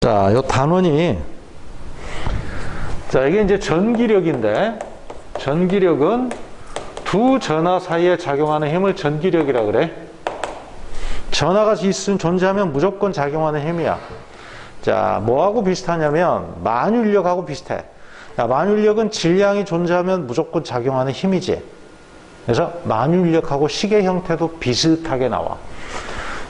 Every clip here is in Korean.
자, 요 단원이, 자, 이게 이제 전기력인데, 전기력은 두 전하 사이에 작용하는 힘을 전기력이라 그래. 전하가 존재하면 무조건 작용하는 힘이야. 자, 뭐하고 비슷하냐면, 만율력하고 비슷해. 자, 만율력은 질량이 존재하면 무조건 작용하는 힘이지. 그래서 만율력하고 시계 형태도 비슷하게 나와.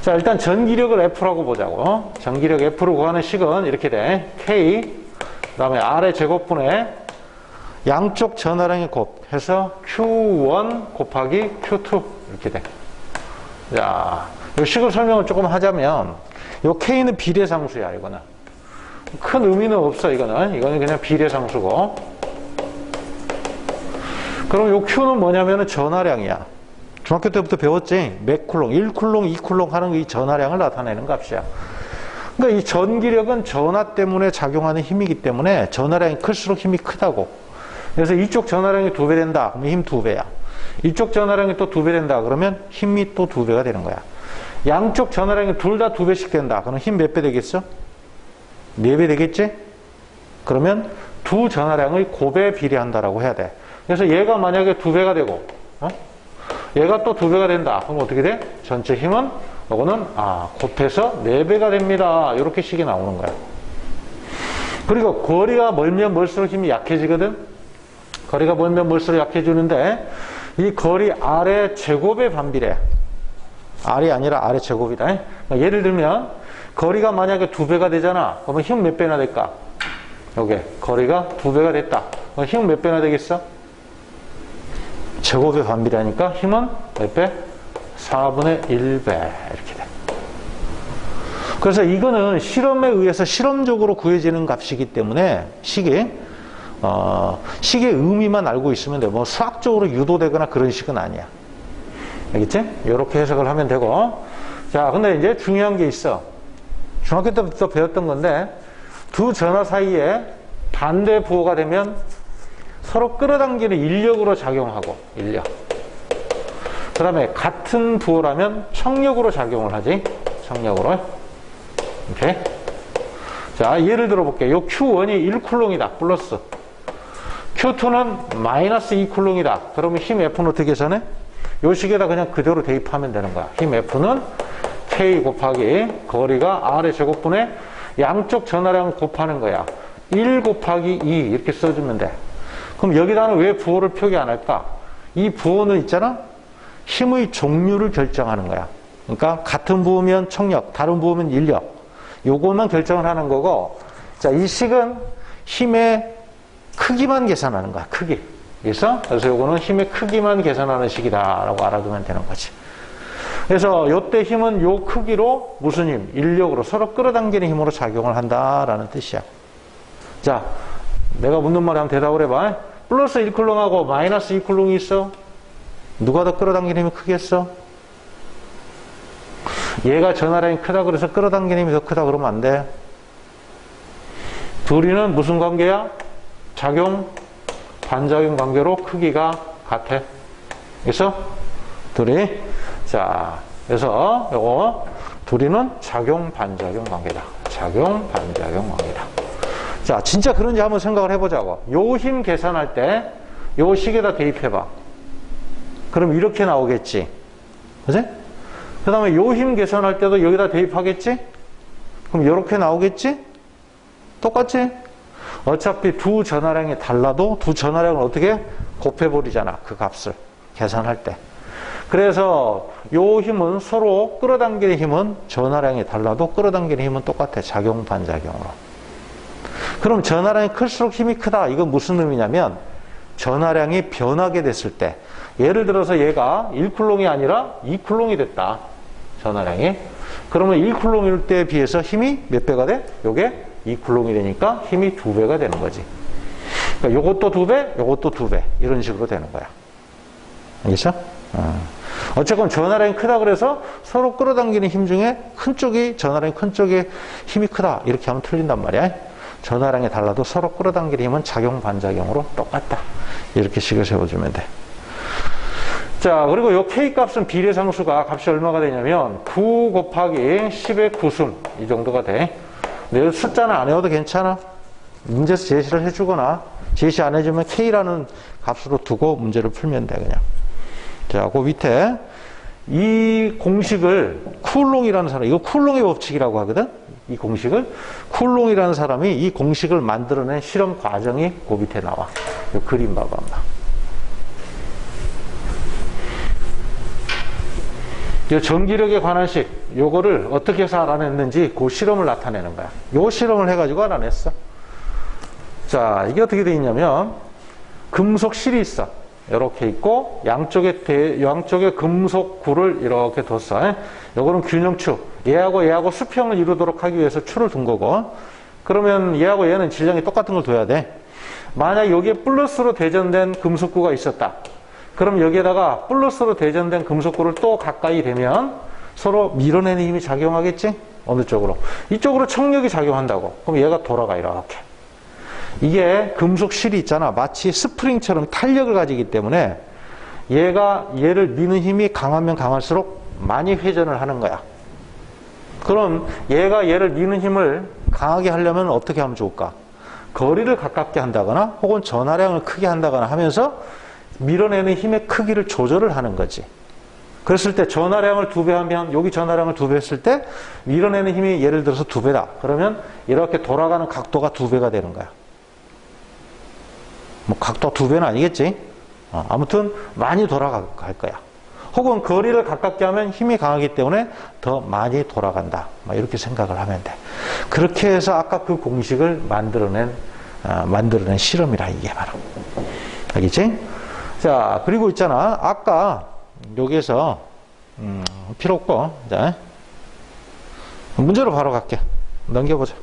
자, 일단 전기력을 F라고 보자고. 전기력 F로 구하는 식은 이렇게 돼. K, 그 다음에 R의 제곱분에 양쪽 전하량의 곱 해서 Q1 곱하기 Q2 이렇게 돼. 자, 이 식을 설명을 조금 하자면 이 K는 비례상수야, 이거는. 큰 의미는 없어, 이거는 그냥 비례상수고. 그럼 이 Q는 뭐냐면은 전하량이야. 중학교 때부터 배웠지? 몇 쿨롱, 1쿨롱, 2쿨롱 하는 이 전하량을 나타내는 값이야. 그러니까 이 전기력은 전하 때문에 작용하는 힘이기 때문에 전하량이 클수록 힘이 크다고. 그래서 이쪽 전하량이 2배 된다. 그러면 힘 2배야. 이쪽 전하량이 또 2배 된다. 그러면 힘이 또 2배가 되는 거야. 양쪽 전하량이 둘 다 2배씩 된다. 그러면 힘 몇 배 되겠어? 4배 되겠지? 그러면 두 전하량의 곱에 비례한다라고 해야 돼. 그래서 얘가 만약에 2배가 되고, 얘가 또 2배가 된다. 그럼 어떻게 돼? 전체 힘은, 이거는, 곱해서 4배가 됩니다. 이렇게 식이 나오는 거야. 그리고 거리가 멀면 멀수록 힘이 약해지거든? 거리가 멀면 멀수록 약해지는데, 이 거리 R의 제곱에 반비례. R이 아니라 R의 제곱이다. 그러니까 예를 들면, 거리가 만약에 2배가 되잖아. 그러면 힘 몇 배나 될까? 요게, 거리가 2배가 됐다. 그럼 힘 몇 배나 되겠어? 제곱에 반비례하니까 힘은 몇 배? 4분의 1배 이렇게 돼. 그래서 이거는 실험에 의해서 실험적으로 구해지는 값이기 때문에 식의 의미만 알고 있으면 돼. 뭐 수학적으로 유도되거나 그런 식은 아니야. 알겠지? 이렇게 해석을 하면 되고. 자, 근데 이제 중요한 게 있어. 중학교 때부터 배웠던 건데 두 전하 사이에 반대 부호가 되면 서로 끌어당기는 인력으로 작용하고, 인력. 그 다음에 같은 부호라면 청력으로 작용을 하지. 청력으로. 오케이. 자, 예를 들어 볼게요. 요 Q1이 1쿨롱이다. 플러스. Q2는 마이너스 2쿨롱이다. 그러면 힘 F는 어떻게 계산해? 요 식에다 그냥 그대로 대입하면 되는 거야. 힘 F는 K 곱하기 거리가 R의 제곱분에 양쪽 전하량을 곱하는 거야. 1 곱하기 2 이렇게 써주면 돼. 그럼 여기다는 왜 부호를 표기 안 할까? 이 부호는 있잖아? 힘의 종류를 결정하는 거야. 그러니까 같은 부호면 청력, 다른 부호면 인력. 요것만 결정을 하는 거고, 자, 이 식은 힘의 크기만 계산하는 거야, 크기. 그래서 요거는 힘의 크기만 계산하는 식이다라고 알아두면 되는 거지. 그래서 요때 힘은 요 크기로 무슨 힘? 인력으로 서로 끌어당기는 힘으로 작용을 한다라는 뜻이야. 자, 내가 묻는 말에 한번 대답을 해봐. 플러스 1쿨롱하고 마이너스 2쿨롱이 있어. 누가 더 끌어당기는 힘이 크겠어? 얘가 전하량이 크다 그래서 끌어당기는 힘이 더 크다 그러면 안 돼. 둘이는 무슨 관계야? 작용, 반작용 관계로 크기가 같아. 그래서 둘이, 자, 그래서 요거 둘이는 작용, 반작용 관계다. 작용, 반작용 관계다. 자, 진짜 그런지 한번 생각을 해보자고. 요 힘 계산할 때, 요 식에다 대입해봐. 그럼 이렇게 나오겠지. 그치? 그 다음에 요 힘 계산할 때도 여기다 대입하겠지? 그럼 이렇게 나오겠지? 똑같지? 어차피 두 전하량이 달라도 두 전하량을 어떻게 곱해버리잖아. 그 값을 계산할 때. 그래서 요 힘은 서로 끌어당기는 힘은 전하량이 달라도 끌어당기는 힘은 똑같아. 작용, 반작용으로. 그럼 전하량이 클수록 힘이 크다. 이건 무슨 의미냐면 전하량이 변하게 됐을 때, 예를 들어서 얘가 1쿨롱이 아니라 2쿨롱이 됐다. 전하량이. 그러면 1쿨롱일 때에 비해서 힘이 몇 배가 돼? 요게 2쿨롱이 되니까 힘이 2배가 되는 거지. 그러니까 요것도 2배, 요것도 2배. 이런 식으로 되는 거야. 알겠죠? 어쨌건 전하량이 크다 그래서 서로 끌어당기는 힘 중에 큰 쪽이, 전하량이 큰 쪽에 힘이 크다. 이렇게 하면 틀린단 말이야. 전하량이 달라도 서로 끌어당기는 힘은 작용, 반작용으로 똑같다. 이렇게 식을 세워주면 돼. 자, 그리고 요 K 값은 비례상수가 값이 얼마가 되냐면 9 곱하기 10의 9승 이 정도가 돼. 근데 숫자는 안 외워도 괜찮아. 문제에서 제시를 해주거나 제시 안 해주면 K라는 값으로 두고 문제를 풀면 돼 그냥. 자, 그 밑에 이 공식을 쿨롱이라는 사람, 이거 쿨롱의 법칙이라고 하거든. 이 공식을 쿨롱이라는 사람이 이 공식을 만들어낸 실험 과정이 그 밑에 나와. 이 그림 봐봐. 이 전기력에 관한 식, 요거를 어떻게 해서 알아냈는지 그 실험을 나타내는 거야. 요 실험을 해가지고 알아냈어. 자, 이게 어떻게 돼 있냐면 금속 실이 있어. 이렇게 있고 양쪽에 금속 굴을 이렇게 뒀어. 요거는 균형추. 얘하고 수평을 이루도록 하기 위해서 추를 둔 거고. 그러면 얘하고 얘는 질량이 똑같은 걸 둬야 돼. 만약 여기에 플러스로 대전된 금속구가 있었다. 그럼 여기에다가 플러스로 대전된 금속구를 또 가까이 대면 서로 밀어내는 힘이 작용하겠지? 어느 쪽으로? 이쪽으로 청력이 작용한다고. 그럼 얘가 돌아가 이렇게. 이게 금속 실이 있잖아. 마치 스프링처럼 탄력을 가지기 때문에 얘를 미는 힘이 강하면 강할수록 많이 회전을 하는 거야. 그럼 얘를 미는 힘을 강하게 하려면 어떻게 하면 좋을까? 거리를 가깝게 한다거나 혹은 전하량을 크게 한다거나 하면서 밀어내는 힘의 크기를 조절을 하는 거지. 그랬을 때 전하량을 2배 하면 여기 전하량을 2배 했을 때 밀어내는 힘이 예를 들어서 2배다. 그러면 이렇게 돌아가는 각도가 2배가 되는 거야. 뭐 각도 2배는 아니겠지. 아무튼 많이 돌아갈 거야. 혹은 거리를 가깝게 하면 힘이 강하기 때문에 더 많이 돌아간다. 이렇게 생각을 하면 돼. 그렇게 해서 아까 그 공식을 만들어낸 실험이라 이게 바로. 알겠지? 자, 그리고 있잖아. 아까 여기에서 필요 없고, 자, 문제로 바로 갈게. 넘겨보자.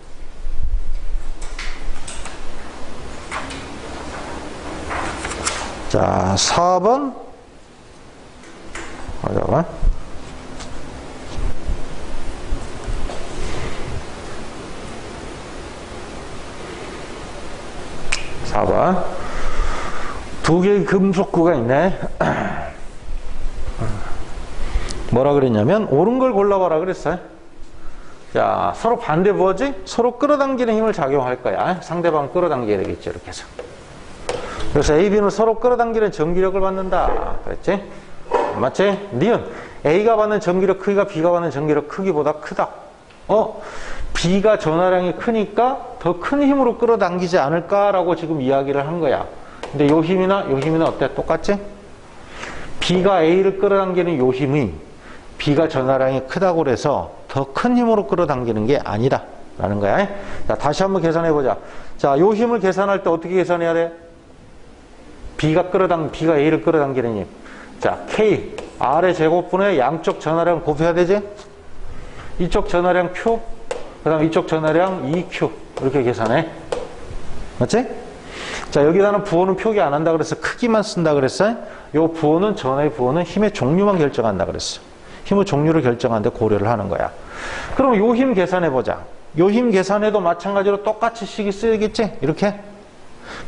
자, 4번. 잠깐만. 4번. 2개의 금속구가 있네. 뭐라 그랬냐면, 옳은 걸 골라봐라 그랬어요. 자, 서로 반대 뭐지? 서로 끌어당기는 힘을 작용할 거야. 상대방 끌어당겨야 되겠지, 이렇게 해서. 그래서 A, B는 서로 끌어당기는 전기력을 받는다. 그랬지? 맞지? 니은 A가 받는 전기력 크기가 B가 받는 전기력 크기보다 크다. B가 전하량이 크니까 더 큰 힘으로 끌어당기지 않을까라고 지금 이야기를 한 거야. 근데 요 힘이나 어때? 똑같지? B가 A를 끌어당기는 요 힘이 B가 전하량이 크다고 그래서 더 큰 힘으로 끌어당기는 게 아니다. 라는 거야. 자, 다시 한번 계산해 보자. 자, 요 힘을 계산할 때 어떻게 계산해야 돼? B가 A를 끌어당기는 힘. 자, K, R의 제곱분의 양쪽 전하량 곱해야 되지? 이쪽 전하량 Q, 그 다음 이쪽 전하량 EQ. 이렇게 계산해. 맞지? 자, 여기다는 부호는 표기 안 한다 그랬어. 크기만 쓴다 그랬어. 요 부호는, 전하의 부호는 힘의 종류만 결정한다 그랬어. 힘의 종류를 결정하는데 고려를 하는 거야. 그럼 요 힘 계산해 보자. 요 힘 계산해도 마찬가지로 똑같이 식이 쓰이겠지? 이렇게.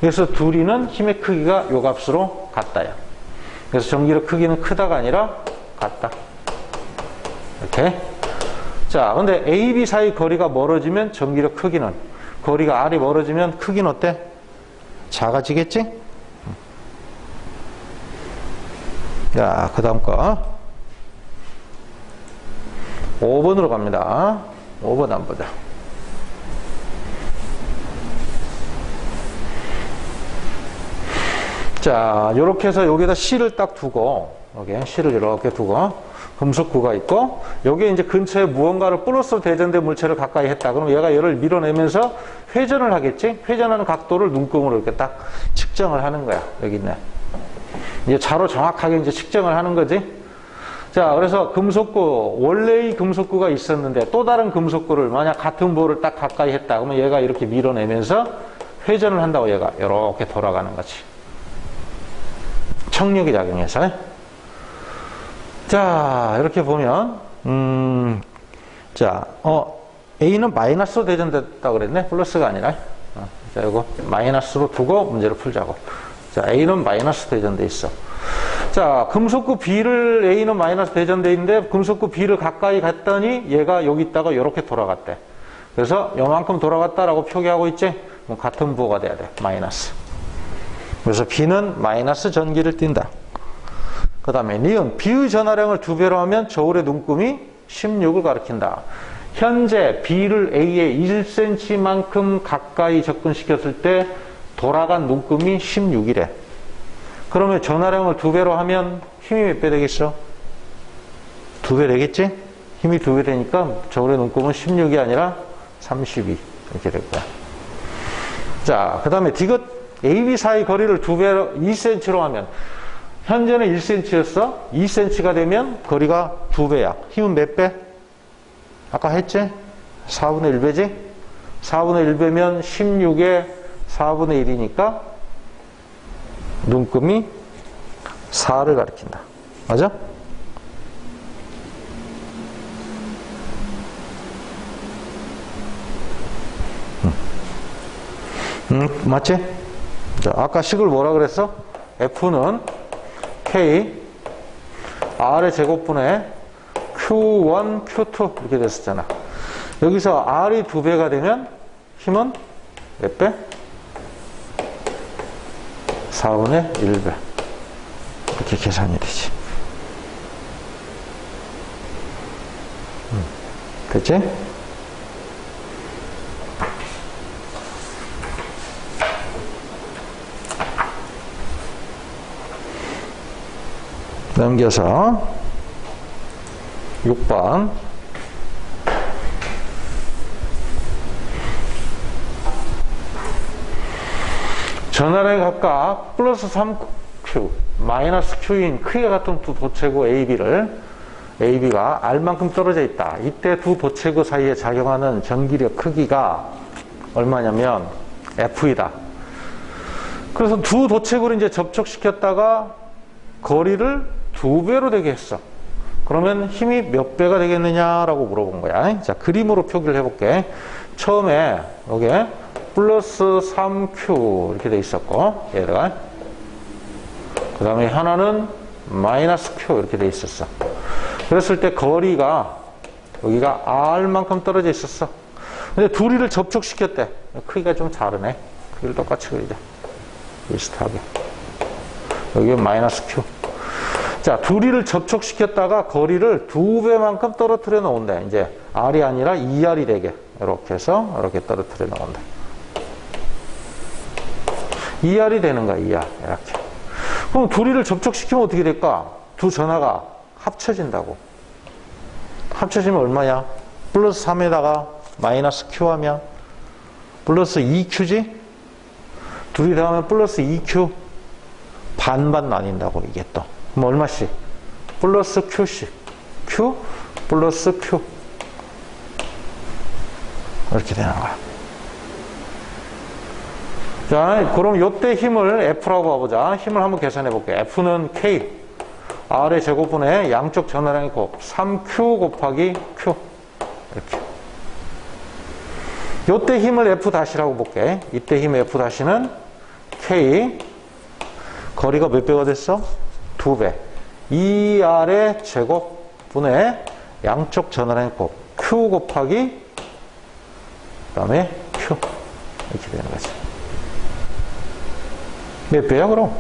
그래서 둘이는 힘의 크기가 요 값으로 같다야. 그래서 전기력 크기는 크다가 아니라 같다. 이렇게. 자, 근데 A, B 사이 거리가 멀어지면 전기력 크기는, 거리가 R이 멀어지면 크기는 어때? 작아지겠지? 자, 그 다음 거 5번으로 갑니다. 5번 한번 보자. 자, 요렇게 해서 여기다 C를 딱 두고, 여기 C를 이렇게 두고, 금속구가 있고, 여기에 이제 근처에 무언가를 플러스로 대전된 물체를 가까이 했다. 그럼 얘가 얘를 밀어내면서 회전을 하겠지? 회전하는 각도를 눈금으로 이렇게 딱 측정을 하는 거야. 여기 있네. 이제 자로 정확하게 이제 측정을 하는 거지. 자, 그래서 금속구, 원래의 금속구가 있었는데 또 다른 금속구를 만약 같은 부호를 딱 가까이 했다. 그러면 얘가 이렇게 밀어내면서 회전을 한다고 얘가 이렇게 돌아가는 거지. 청력이 작용해서. 자, 이렇게 보면, 자, A는 마이너스로 대전됐다고 그랬네? 플러스가 아니라. 자, 이거 마이너스로 두고 문제를 풀자고. 자, A는 마이너스 대전돼 있어. 자, 금속구 B를 A는 마이너스 대전돼 있는데 금속구 B를 가까이 갔더니 얘가 여기 있다가 이렇게 돌아갔대. 그래서 요만큼 돌아갔다라고 표기하고 있지? 그럼 같은 부호가 돼야 돼. 마이너스. 그래서 B는 마이너스 전기를 띈다. 그 다음에 니은 B의 전하량을 2배로 하면 저울의 눈금이 16을 가리킨다. 현재 B를 A에 1cm만큼 가까이 접근시켰을 때 돌아간 눈금이 16이래. 그러면 전하량을 2배로 하면 힘이 몇 배 되겠어? 2배 되겠지? 힘이 2배 되니까 저울의 눈금은 16이 아니라 32 이렇게 될 거야. 자, 그 다음에 디귿 AB 사이 거리를 2배로 2cm로 하면 현재는 1cm였어. 2cm가 되면 거리가 2배야. 힘은 몇 배? 아까 했지? 4분의 1배지? 4분의 1배면 16에 4분의 1이니까 눈금이 4를 가리킨다. 맞아? 맞지? 자, 아까 식을 뭐라 그랬어? F는 K R의 제곱분의 Q1, Q2 이렇게 됐었잖아. 여기서 R이 2배가 되면 힘은 몇 배? 4분의 1배. 이렇게 계산이 되지. 됐지? 넘겨서 6번 전하량이 각각 플러스 3Q 마이너스 Q인 크기가 같은 두 도체구 AB가 R만큼 떨어져 있다. 이때 두 도체구 사이에 작용하는 전기력 크기가 얼마냐면 F이다. 그래서 두 도체구를 이제 접촉시켰다가 거리를 2배로 되게 했어. 그러면 힘이 몇 배가 되겠느냐라고 물어본 거야. 자, 그림으로 표기를 해볼게. 처음에 여기에 플러스 3Q 이렇게 돼 있었고, 얘가 그 다음에 하나는 마이너스 Q 이렇게 돼 있었어. 그랬을 때 거리가 여기가 R만큼 떨어져 있었어. 근데 둘이를 접촉시켰대. 크기가 좀 다르네. 크기를 똑같이 그리자. 비슷하게. 여기 마이너스 Q. 자, 둘이를 접촉시켰다가 거리를 2배만큼 떨어뜨려 놓은다. 이제 R이 아니라 2R이 되게 이렇게 해서 이렇게 떨어뜨려 놓은다. 2R이 되는 거야. 2R 이렇게. 그럼 둘이를 접촉시키면 어떻게 될까? 두 전하가 합쳐진다고. 합쳐지면 얼마야? 플러스 3에다가 마이너스 Q 하면 플러스 2Q지? 둘이 더하면 플러스 2Q. 반반 나뉜다고 이게 또. 그럼 얼마씩? 플러스 Q씩. Q 플러스 Q. 이렇게 되는 거야. 자, 그럼 요때 힘을 F라고 해보자. 힘을 한번 계산해 볼게. F는 K. R의 제곱분의 양쪽 전하량의 곱. 3Q 곱하기 Q. 이렇게. 요때 힘을 F 다시라고 볼게. 이때 힘 F 다시는 K. 거리가 몇 배가 됐어? 2배. 2R의 제곱분의 양쪽 전하량의 곱. Q 곱하기 그 다음에 Q. 이렇게 되는 거지. 몇 배야 그럼?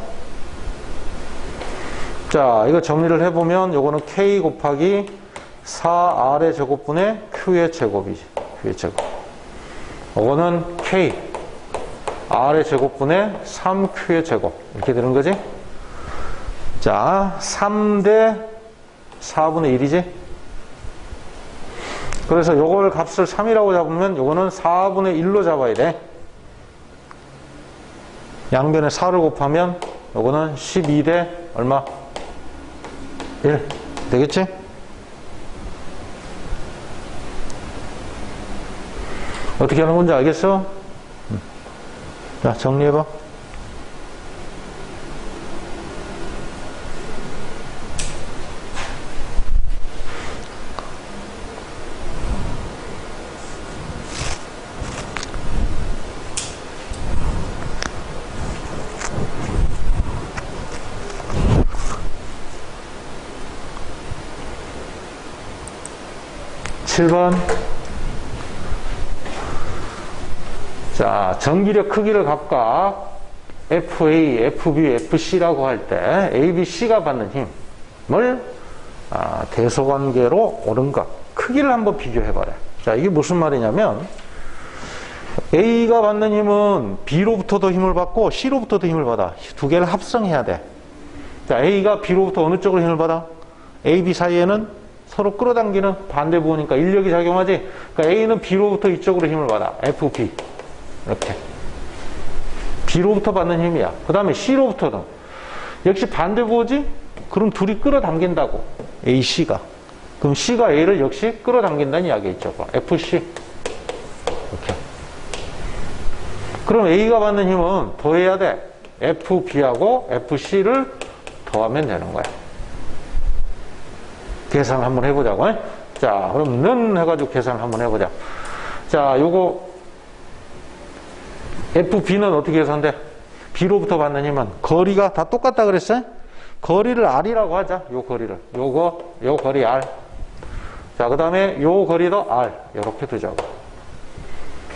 자, 이거 정리를 해보면 요거는 K 곱하기 4R의 제곱분의 Q의 제곱이지. Q의 제곱. 요거는 K R의 제곱분의 3Q의 제곱. 이렇게 되는 거지? 자, 3대 4분의 1이지? 그래서 요걸 값을 3이라고 잡으면 요거는 4분의 1로 잡아야 돼. 양변에 4를 곱하면 요거는 12대 얼마? 1 되겠지? 어떻게 하는 건지 알겠어? 자, 정리해봐. 자, 전기력 크기를 각각 FA, FB, FC라고 할 때 A, B, C가 받는 힘을 대소관계로 옳은가 크기를 한번 비교해봐라. 자, 이게 무슨 말이냐면 A가 받는 힘은 B로부터도 힘을 받고 C로부터도 힘을 받아. 두 개를 합성해야 돼. 자, A가 B로부터 어느 쪽으로 힘을 받아? A, B 사이에는 서로 끌어당기는 반대 부호니까 인력이 작용하지. 그러니까 A는 B로부터 이쪽으로 힘을 받아. FB 이렇게 B로부터 받는 힘이야. 그 다음에 C로부터도 역시 반대 부호지? 그럼 둘이 끌어당긴다고. A, C가. 그럼 C가 A를 역시 끌어당긴다는 이야기겠죠. FC 이렇게. 그럼 A가 받는 힘은 더해야 돼. FB하고 FC를 더하면 되는 거야. 계산 한번 해보자고. 자, 그럼 는 해가지고 계산 한번 해보자. 자, 요거 FB는 어떻게 계산돼? B로부터 받는 힘은 거리가 다 똑같다 그랬어요? 거리를 R이라고 하자. 요 거리를. 요 거리 R. 자, 그 다음에 요 거리도 R. 요렇게 두자고.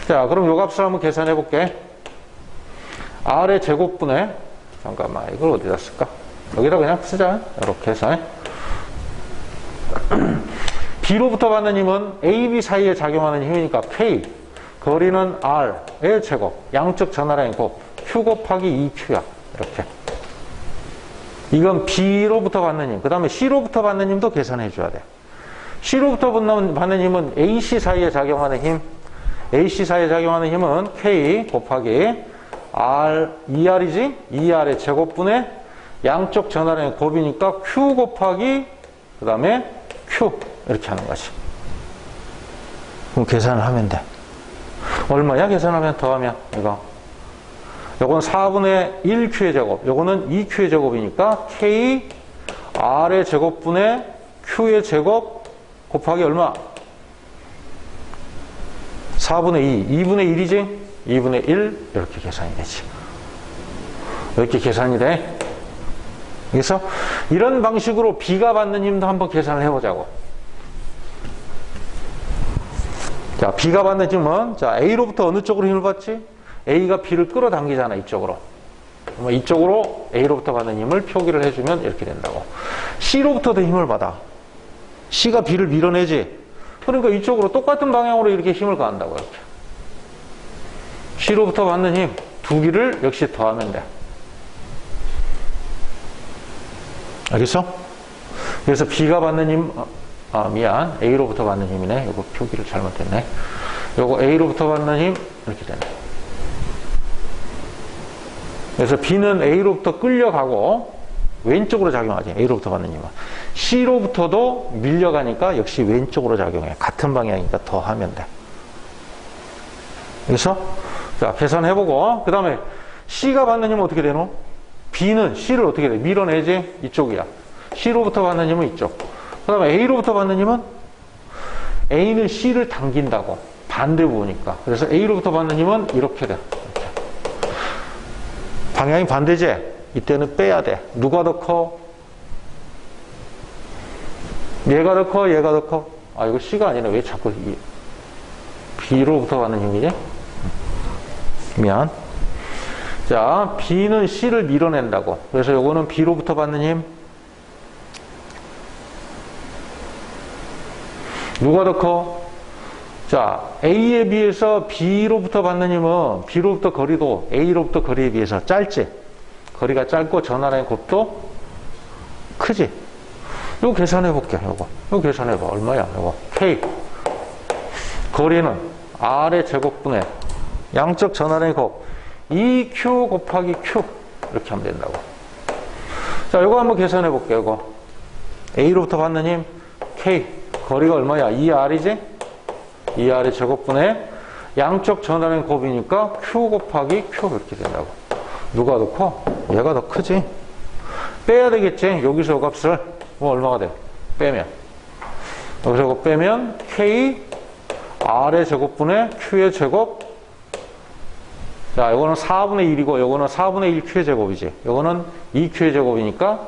자, 그럼 요 값을 한번 계산해 볼게. R의 제곱분에, 잠깐만, 이걸 어디다 쓸까? 여기다 그냥 쓰자. 이렇게 해서. B로부터 받는 힘은 A, B 사이에 작용하는 힘이니까 K. 거리는 R의 제곱. 양쪽 전화라인 곱. Q 곱하기 2Q야. 이렇게. 이건 B로부터 받는 힘. 그 다음에 C로부터 받는 힘도 계산해 줘야 돼. C로부터 받는 힘은 AC 사이에 작용하는 힘. AC 사이에 작용하는 힘은 K 곱하기 R, 2R이지? 2R의 제곱분의 양쪽 전화량의 곱이니까 Q 곱하기 그 다음에 Q 이렇게 하는 거지. 그럼 계산을 하면 돼. 얼마야? 계산하면 더하면 이거. 요건 4분의 1Q의 제곱. 요거는 2Q의 제곱이니까 K R의 제곱분의 Q의 제곱 곱하기 얼마? 4분의 2. 2분의 1이지? 2분의 1 이렇게 계산이 되지. 이렇게 계산이 돼. 그래서 이런 방식으로 B가 받는 힘도 한번 계산을 해보자고. 자, B가 받는 힘은 자 A로부터 어느 쪽으로 힘을 받지? A가 B를 끌어당기잖아. 이쪽으로. 그러면 이쪽으로 A로부터 받는 힘을 표기를 해주면 이렇게 된다고. C로부터도 힘을 받아. C가 B를 밀어내지. 그러니까 이쪽으로 똑같은 방향으로 이렇게 힘을 가한다고. 이렇게. C로부터 받는 힘 두 개를 역시 더하면 돼. 알겠어? 그래서 B가 받는 힘, 미안. A로부터 받는 힘이네. 이거 표기를 잘못했네. 요거 A로부터 받는 힘, 이렇게 되네. 그래서 B는 A로부터 끌려가고, 왼쪽으로 작용하지. A로부터 받는 힘은. C로부터도 밀려가니까 역시 왼쪽으로 작용해. 같은 방향이니까 더하면 돼. 그래서, 자, 계산해보고, 그 다음에 C가 받는 힘은 어떻게 되노? B는 C를 어떻게 돼? 밀어내지? 이쪽이야. C로부터 받는 힘은 이쪽. 그 다음에 A로부터 받는 힘은 A는 C를 당긴다고. 반대 부호니까. 그래서 A로부터 받는 힘은 이렇게 돼. 이렇게. 방향이 반대지? 이때는 빼야 돼. 누가 더 커? 얘가 더 커? 얘가 더 커? 아, 이거 C가 아니라 왜 자꾸 B로부터 받는 힘이지? 미안. 자, B는 C를 밀어낸다고. 그래서 요거는 B로부터 받는 힘. 누가 더 커? 자, A에 비해서 B로부터 받는 힘은 B로부터 거리도 A로부터 거리에 비해서 짧지? 거리가 짧고 전화량의 곱도 크지? 요거 계산해 볼게, 요거. 요거 계산해 봐. 얼마야, 요거. K. 거리는 R의 제곱분의 양쪽 전화량의 곱. 2Q 곱하기 Q. 이렇게 하면 된다고. 자, 요거 한번 계산해 볼게요, 요거. A로부터 받는 힘, K. 거리가 얼마야? 2R이지? 2R의 제곱분의 양쪽 전화량의 곱이니까 Q 곱하기 Q 이렇게 된다고. 누가 더 커? 얘가 더 크지? 빼야 되겠지? 여기서 값을. 뭐 얼마가 돼? 빼면. 여기서 이거 빼면 K R의 제곱분의 Q의 제곱. 자, 요거는 4분의 1이고 요거는 4분의 1 Q의 제곱이지. 요거는 2Q의 제곱이니까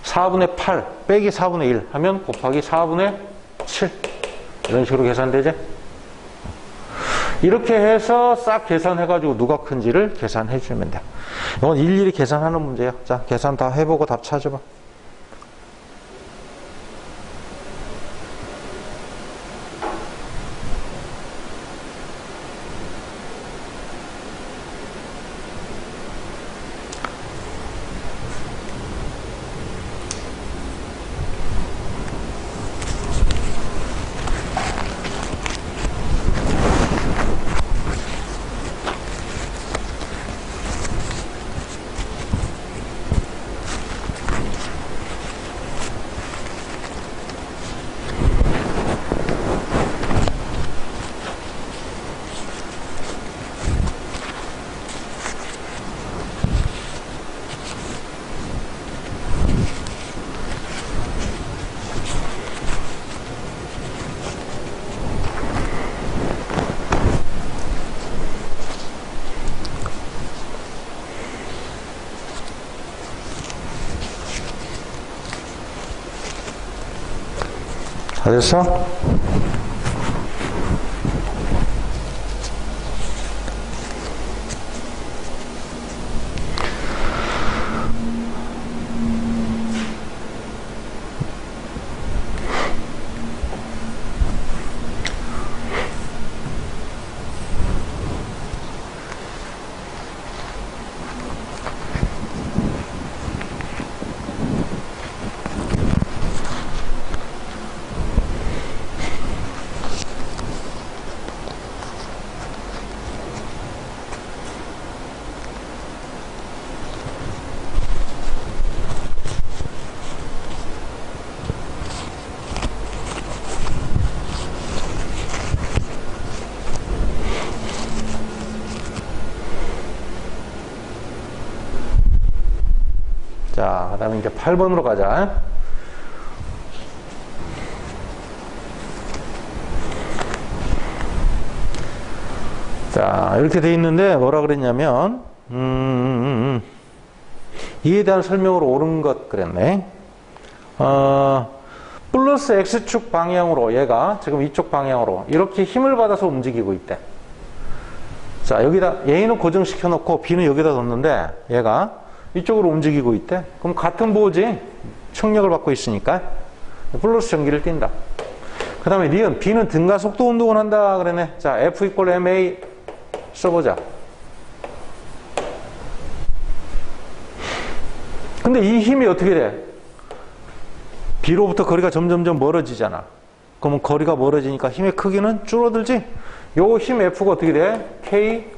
4분의 8 빼기 4분의 1 하면 곱하기 4분의 7 이런 식으로 계산되지? 이렇게 해서 싹 계산해가지고 누가 큰지를 계산해주면 돼. 이건 일일이 계산하는 문제야. 자, 계산 다 해보고 답 찾아봐. 다 됐어? 자, 그 다음에 이제 8번으로 가자. 자, 이렇게 돼 있는데 뭐라 그랬냐면 이에 대한 설명으로 옳은 것 그랬네. 플러스 X축 방향으로 얘가 지금 이쪽 방향으로 이렇게 힘을 받아서 움직이고 있대. 자, 여기다 A는 고정시켜 놓고 B는 여기다 뒀는데 얘가 이쪽으로 움직이고 있대. 그럼 같은 보호지. 충력을 받고 있으니까 플러스 전기를 띈다. 그 다음에 니은 B는 등가 속도 운동을 한다 그러네. 자, F 이퀄 MA 써보자. 근데 이 힘이 어떻게 돼? B로부터 거리가 점점점 멀어지잖아. 그러면 거리가 멀어지니까 힘의 크기는 줄어들지? 요 힘 F가 어떻게 돼? K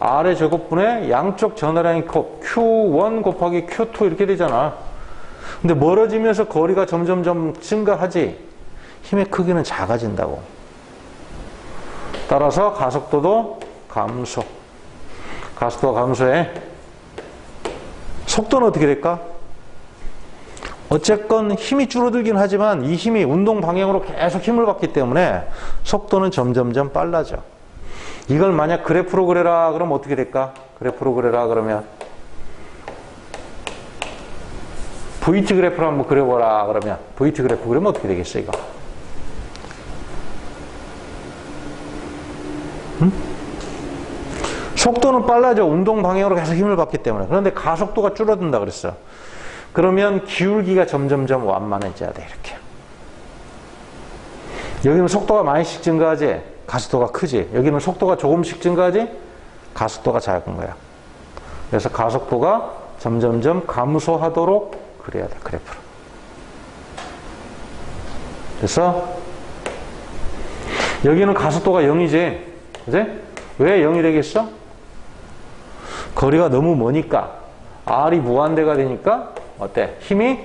R의 제곱분의 양쪽 전화량의 곱 Q1 곱하기 Q2 이렇게 되잖아. 근데 멀어지면서 거리가 점점점 증가하지 힘의 크기는 작아진다고. 따라서 가속도도 감소. 가속도가 감소해. 속도는 어떻게 될까? 어쨌건 힘이 줄어들긴 하지만 이 힘이 운동 방향으로 계속 힘을 받기 때문에 속도는 점점점 빨라져. 이걸 만약 그래프로 그려라 그러면 어떻게 될까? 그래프로 그려라 그러면 VT 그래프로 한번 그려보라 그러면 VT 그래프 그리면 어떻게 되겠어 이거? 응? 속도는 빨라져. 운동 방향으로 계속 힘을 받기 때문에. 그런데 가속도가 줄어든다 그랬어. 그러면 기울기가 점점점 완만해져야 돼. 이렇게. 여기는 속도가 많이씩 증가하지 가속도가 크지. 여기는 속도가 조금씩 증가하지 가속도가 작은 거야. 그래서 가속도가 점점점 감소하도록 그려야 돼. 그래프로. 그래서 여기는 가속도가 0이지. 그지? 왜 0이 되겠어? 거리가 너무 머니까 R이 무한대가 되니까 어때? 힘이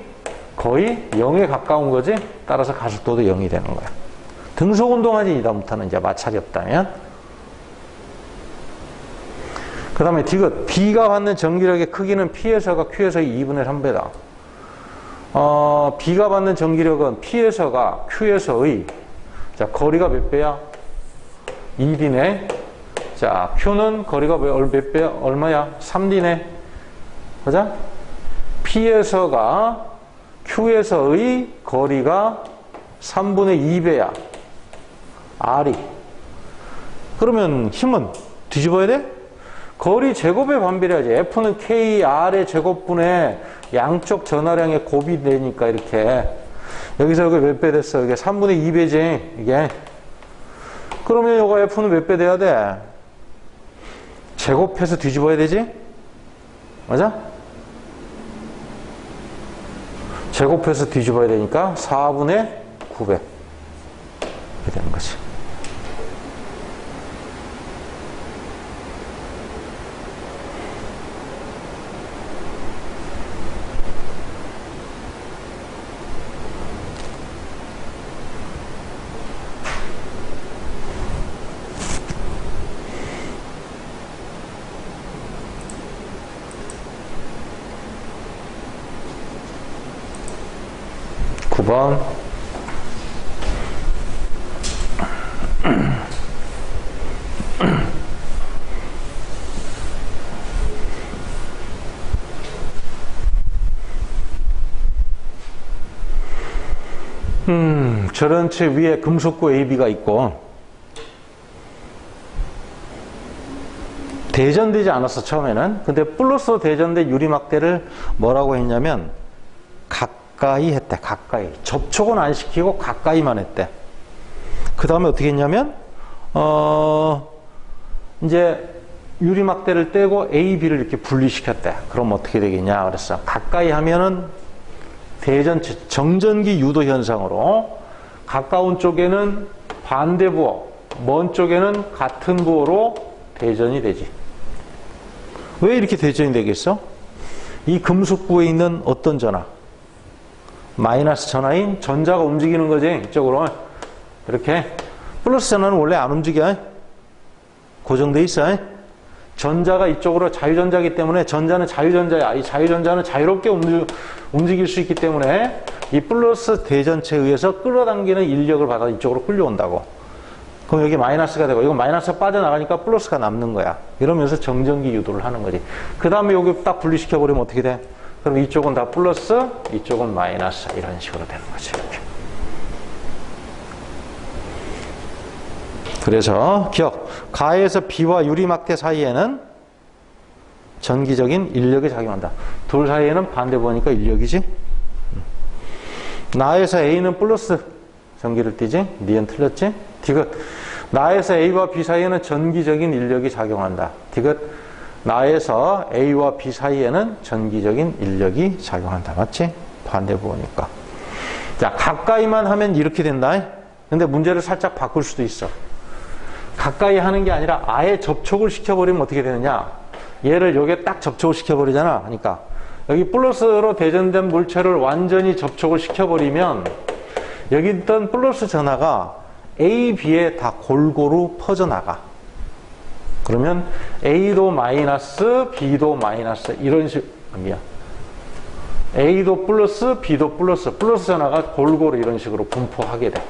거의 0에 가까운 거지. 따라서 가속도도 0이 되는 거야. 등속 운동하지 이다부터는 이제 마찰이 없다면. 그 다음에 디귿 B가 받는 전기력의 크기는 P에서가 Q에서의 2분의 3배다. B가 받는 전기력은 P에서가 Q에서의 자 거리가 몇 배야? 2D네. 자 Q는 거리가 몇 배야? 얼마야? 3D네. 그죠? P에서가 Q에서의 거리가 3분의 2배야. R이. 그러면 힘은 뒤집어야 돼? 거리 제곱에 반비례하지. F는 KR의 제곱분의 양쪽 전하량의 곱이 되니까 이렇게. 여기서 여기 몇 배 됐어? 이게 3분의 2배지, 이게. 그러면 이거 F는 몇 배 돼야 돼? 제곱해서 뒤집어야 되지? 맞아? 제곱해서 뒤집어야 되니까 4분의 9배. 이렇게 되는 거지. 번 전원체 위에 금속구 AB가 있고 대전되지 않았어 처음에는. 근데 플러스로 대전된 유리막대를 뭐라고 했냐면 가까이 했대. 가까이. 접촉은 안 시키고 가까이만 했대. 그 다음에 어떻게 했냐면 이제 유리막대를 떼고 A, B를 이렇게 분리시켰대. 그럼 어떻게 되겠냐 그랬어. 가까이 하면은 대전체 정전기 유도 현상으로 가까운 쪽에는 반대 부호, 먼 쪽에는 같은 부호로 대전이 되지. 왜 이렇게 대전이 되겠어? 이 금속부에 있는 어떤 전하? 마이너스 전하인 전자가 움직이는 거지. 이쪽으로 이렇게. 플러스 전하는 원래 안 움직여. 고정돼 있어. 전자가 이쪽으로 자유전자이기 때문에 전자는 자유전자야. 이 자유전자는 자유롭게 움직일 수 있기 때문에 이 플러스 대전체에 의해서 끌어당기는 인력을 받아 이쪽으로 끌려온다고. 그럼 여기 마이너스가 되고 이거 마이너스가 빠져나가니까 플러스가 남는 거야. 이러면서 정전기 유도를 하는 거지. 그 다음에 여기 딱 분리시켜버리면 어떻게 돼? 그럼 이쪽은 다 플러스, 이쪽은 마이너스 이런 식으로 되는 거지. 이렇게. 그래서 기억, 가에서 B와 유리막대 사이에는 전기적인 인력이 작용한다. 둘 사이에는 반대 보니까 인력이지. 나에서 A는 플러스 전기를 띠지. 니은 틀렸지. 디귿, 나에서 A와 B 사이에는 전기적인 인력이 작용한다. 디귿, 나에서 A와 B 사이에는 전기적인 인력이 작용한다. 맞지? 반대 보니까. 자, 가까이만 하면 이렇게 된다. 근데 문제를 살짝 바꿀 수도 있어. 가까이 하는 게 아니라 아예 접촉을 시켜버리면 어떻게 되느냐. 얘를 여기에 딱 접촉을 시켜버리잖아. 그러니까 여기 플러스로 대전된 물체를 완전히 접촉을 시켜버리면 여기 있던 플러스 전하가 A, B에 다 골고루 퍼져나가. 그러면 A도 마이너스, B도 마이너스 이런 식, 미안. A도 플러스, B도 플러스, 플러스 전하가 골고루 이런 식으로 분포하게 돼.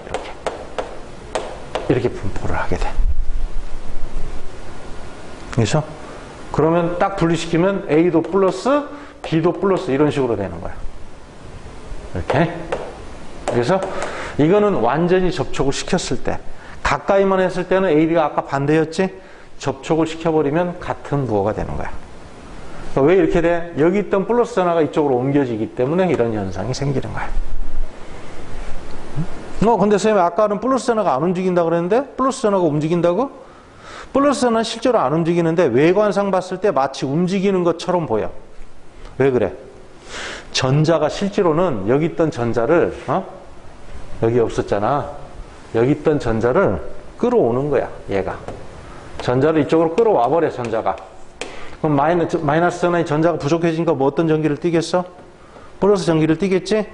이렇게 분포를 하게 돼. 그래서 그러면 딱 분리시키면 A도 플러스, B도 플러스 이런 식으로 되는 거야. 이렇게. 그래서 이거는 완전히 접촉을 시켰을 때, 가까이만 했을 때는 A, B가 아까 반대였지? 접촉을 시켜버리면 같은 부호가 되는 거야. 그러니까 왜 이렇게 돼? 여기 있던 플러스 전하가 이쪽으로 옮겨지기 때문에 이런 현상이 생기는 거야. 근데 선생님 아까는 플러스 전하가 안 움직인다 그랬는데 플러스 전하가 움직인다고? 플러스 전하는 실제로 안 움직이는데 외관상 봤을 때 마치 움직이는 것처럼 보여. 왜 그래? 전자가 실제로는 여기 있던 전자를 여기 없었잖아. 여기 있던 전자를 끌어오는 거야. 얘가. 전자를 이쪽으로 끌어와 버려. 전자가. 그럼 마이너스 전하의 전자가 부족해지니까 뭐 어떤 전기를 띠겠어? 플러스 전기를 띠겠지?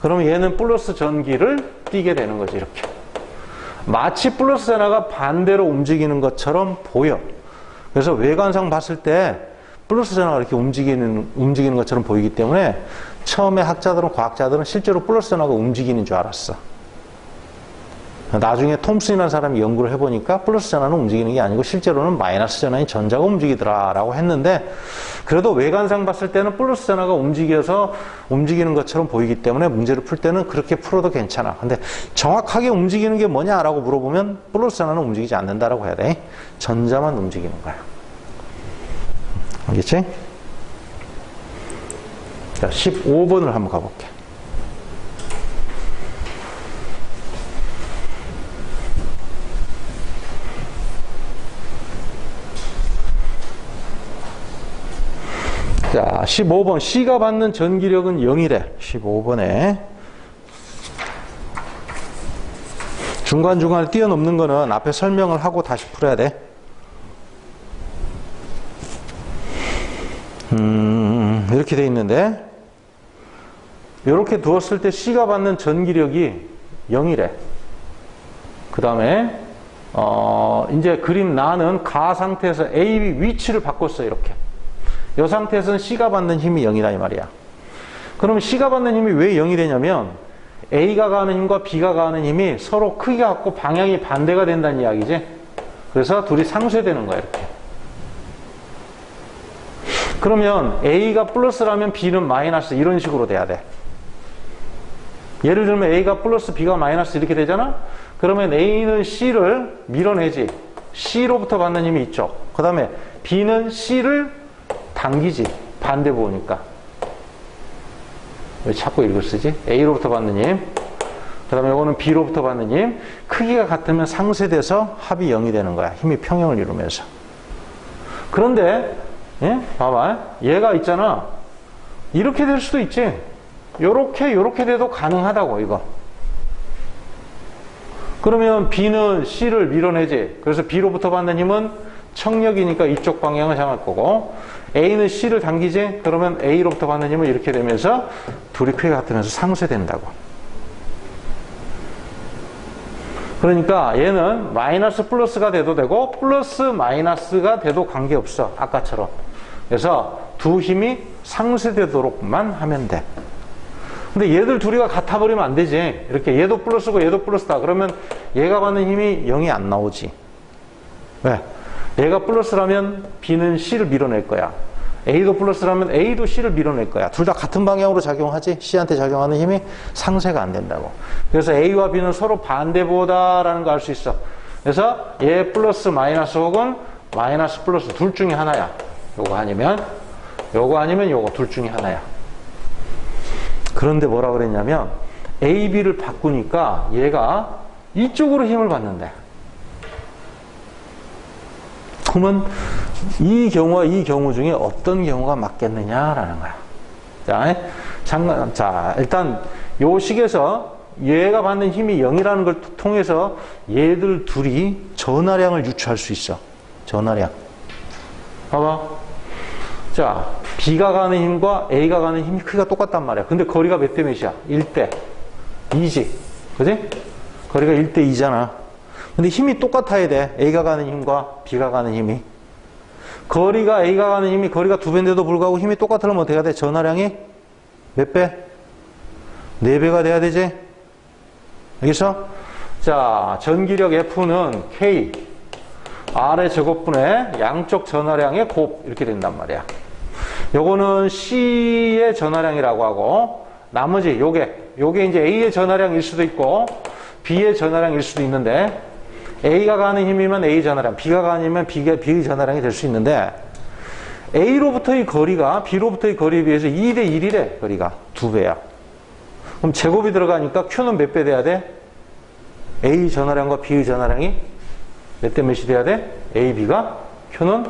그러면 얘는 플러스 전기를 띠게 되는 거지. 이렇게. 마치 플러스 전하가 반대로 움직이는 것처럼 보여. 그래서 외관상 봤을 때 플러스 전하가 이렇게 움직이는 것처럼 보이기 때문에 처음에 학자들은, 과학자들은 실제로 플러스 전하가 움직이는 줄 알았어. 나중에 톰슨이라는 사람이 연구를 해보니까 플러스 전하는 움직이는 게 아니고 실제로는 마이너스 전하인 전자가 움직이더라라고 했는데, 그래도 외관상 봤을 때는 플러스 전하가 움직여서 움직이는 것처럼 보이기 때문에 문제를 풀 때는 그렇게 풀어도 괜찮아. 근데 정확하게 움직이는 게 뭐냐라고 물어보면 플러스 전하는 움직이지 않는다라고 해야 돼. 전자만 움직이는 거야. 알겠지? 자, 15번을 한번 가볼게. 자, 15번. C가 받는 전기력은 0이래. 15번에. 중간중간에 뛰어넘는 거는 앞에 설명을 하고 다시 풀어야 돼. 이렇게 돼 있는데, 이렇게 두었을 때 C가 받는 전기력이 0이래. 그 다음에, 이제 그림 나는 가 상태에서 A, B 위치를 바꿨어, 이렇게. 이 상태에서는 C가 받는 힘이 0이라 이 말이야. 그러면 C가 받는 힘이 왜 0이 되냐면 A가 가는 힘과 B가 가는 힘이 서로 크기가 같고 방향이 반대가 된다는 이야기지. 그래서 둘이 상쇄되는 거야, 이렇게. 그러면 A가 플러스라면 B는 마이너스, 이런 식으로 돼야 돼. 예를 들면 A가 플러스 B가 마이너스 이렇게 되잖아. 그러면 A는 C를 밀어내지. C로부터 받는 힘이 이쪽. 그 다음에 B는 C를 당기지. 반대 보니까. 왜 자꾸 이걸 쓰지? A로부터 받는 힘. 그 다음에 이거는 B로부터 받는 힘. 크기가 같으면 상쇄돼서 합이 0이 되는 거야. 힘이 평형을 이루면서. 그런데, 예? 봐봐. 얘가 있잖아. 이렇게 될 수도 있지. 요렇게 돼도 가능하다고, 이거. 그러면 B는 C를 밀어내지. 그래서 B로부터 받는 힘은 청력이니까 이쪽 방향을 향할 거고, A는 C를 당기지? 그러면 A로부터 받는 힘은 이렇게 되면서 둘이 크기가 같으면서 상쇄된다고. 그러니까 얘는 마이너스 플러스가 돼도 되고 플러스 마이너스가 돼도 관계없어. 아까처럼. 그래서 두 힘이 상쇄되도록만 하면 돼. 근데 얘들 둘이가 같아버리면 안 되지. 이렇게 얘도 플러스고 얘도 플러스다. 그러면 얘가 받는 힘이 0이 안 나오지. 왜? 얘가 플러스라면 B는 C를 밀어낼 거야. A도 플러스라면 A도 C를 밀어낼 거야. 둘 다 같은 방향으로 작용하지. C한테 작용하는 힘이 상쇄가 안 된다고. 그래서 A와 B는 서로 반대보다라는 거 알 수 있어. 그래서 얘 플러스 마이너스 혹은 마이너스 플러스 둘 중에 하나야. 요거 아니면 요거 둘 중에 하나야. 그런데 뭐라 그랬냐면 A, B를 바꾸니까 얘가 이쪽으로 힘을 받는데. 그러면 이 경우와 이 경우 중에 어떤 경우가 맞겠느냐라는 거야. 자, 일단 요 식에서 얘가 받는 힘이 0이라는 걸 통해서 얘들 둘이 전하량을 유추할 수 있어. 전하량. 봐봐. 자, B가 가는 힘과 A가 가는 힘이 크기가 똑같단 말이야. 근데 거리가 몇 대 몇이야? 1대 2지. 그지? 거리가 1대 2잖아. 근데 힘이 똑같아야 돼. A가 가는 힘과 B가 가는 힘이. 거리가 A가 가는 힘이 거리가 2배인데도 불구하고 힘이 똑같으면 어떻게 해야 돼? 전하량이 몇 배? 4배가 돼야 되지? 알겠어? 자, 전기력 F는 K R의 제곱분의 양쪽 전하량의 곱 이렇게 된단 말이야. 요거는 C의 전하량이라고 하고 나머지 요게 이제 A의 전하량일 수도 있고 B의 전하량일 수도 있는데 A가 가는 힘이면 A 전하량, B가 가는 힘이면 B 전하량이 될 수 있는데 A로부터의 거리가 B로부터의 거리에 비해서 2대 1이래. 거리가 2배야. 그럼 제곱이 들어가니까 Q는 몇 배 돼야 돼? A 전하량과 B의 전하량이 몇 대 몇이 돼야 돼? A, B가 Q는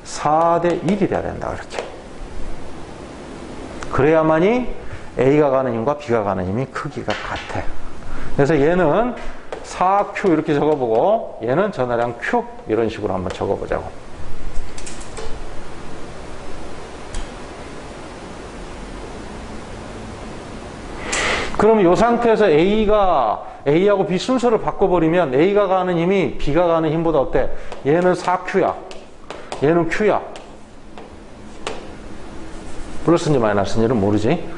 4대 1이 돼야 된다. 그렇게. 그래야만이 A가 가는 힘과 B가 가는 힘이 크기가 같아. 그래서 얘는 4Q 이렇게 적어보고 얘는 전하량 Q 이런 식으로 한번 적어보자고. 그럼 이 상태에서 A하고 B 순서를 바꿔버리면 A가 가는 힘이 B가 가는 힘보다 어때? 얘는 4Q야. 얘는 Q야. 플러스인지 마이너스인지는 모르지.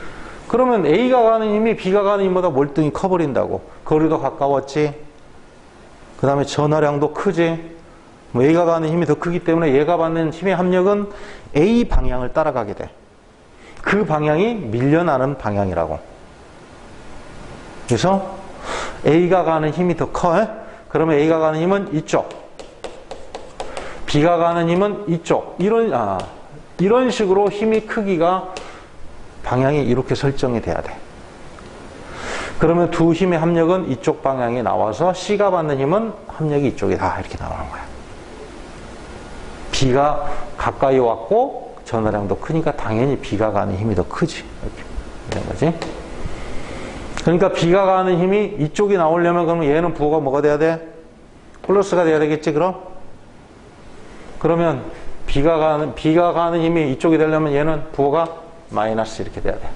그러면 A가 가는 힘이 B가 가는 힘보다 월등히 커버린다고. 거리도 가까웠지. 그 다음에 전하량도 크지. 뭐 A가 가는 힘이 더 크기 때문에 얘가 받는 힘의 합력은 A 방향을 따라가게 돼. 그 방향이 밀려나는 방향이라고. 그래서 A가 가는 힘이 더 커. 그러면 A가 가는 힘은 이쪽. B가 가는 힘은 이쪽. 이런 식으로 힘이 크기가 방향이 이렇게 설정이 돼야 돼. 그러면 두 힘의 합력은 이쪽 방향에 나와서 C가 받는 힘은 합력이 이쪽이다. 이렇게 나오는 거야. B가 가까이 왔고 전하량도 크니까 당연히 B가 가는 힘이 더 크지. 이렇게 되는 거지. 그러니까 B가 가는 힘이 이쪽이 나오려면 그러면 얘는 부호가 뭐가 돼야 돼? 플러스가 돼야 되겠지, 그럼? 그러면 B가 가는 힘이 이쪽이 되려면 얘는 부호가 마이너스 이렇게 돼야 돼.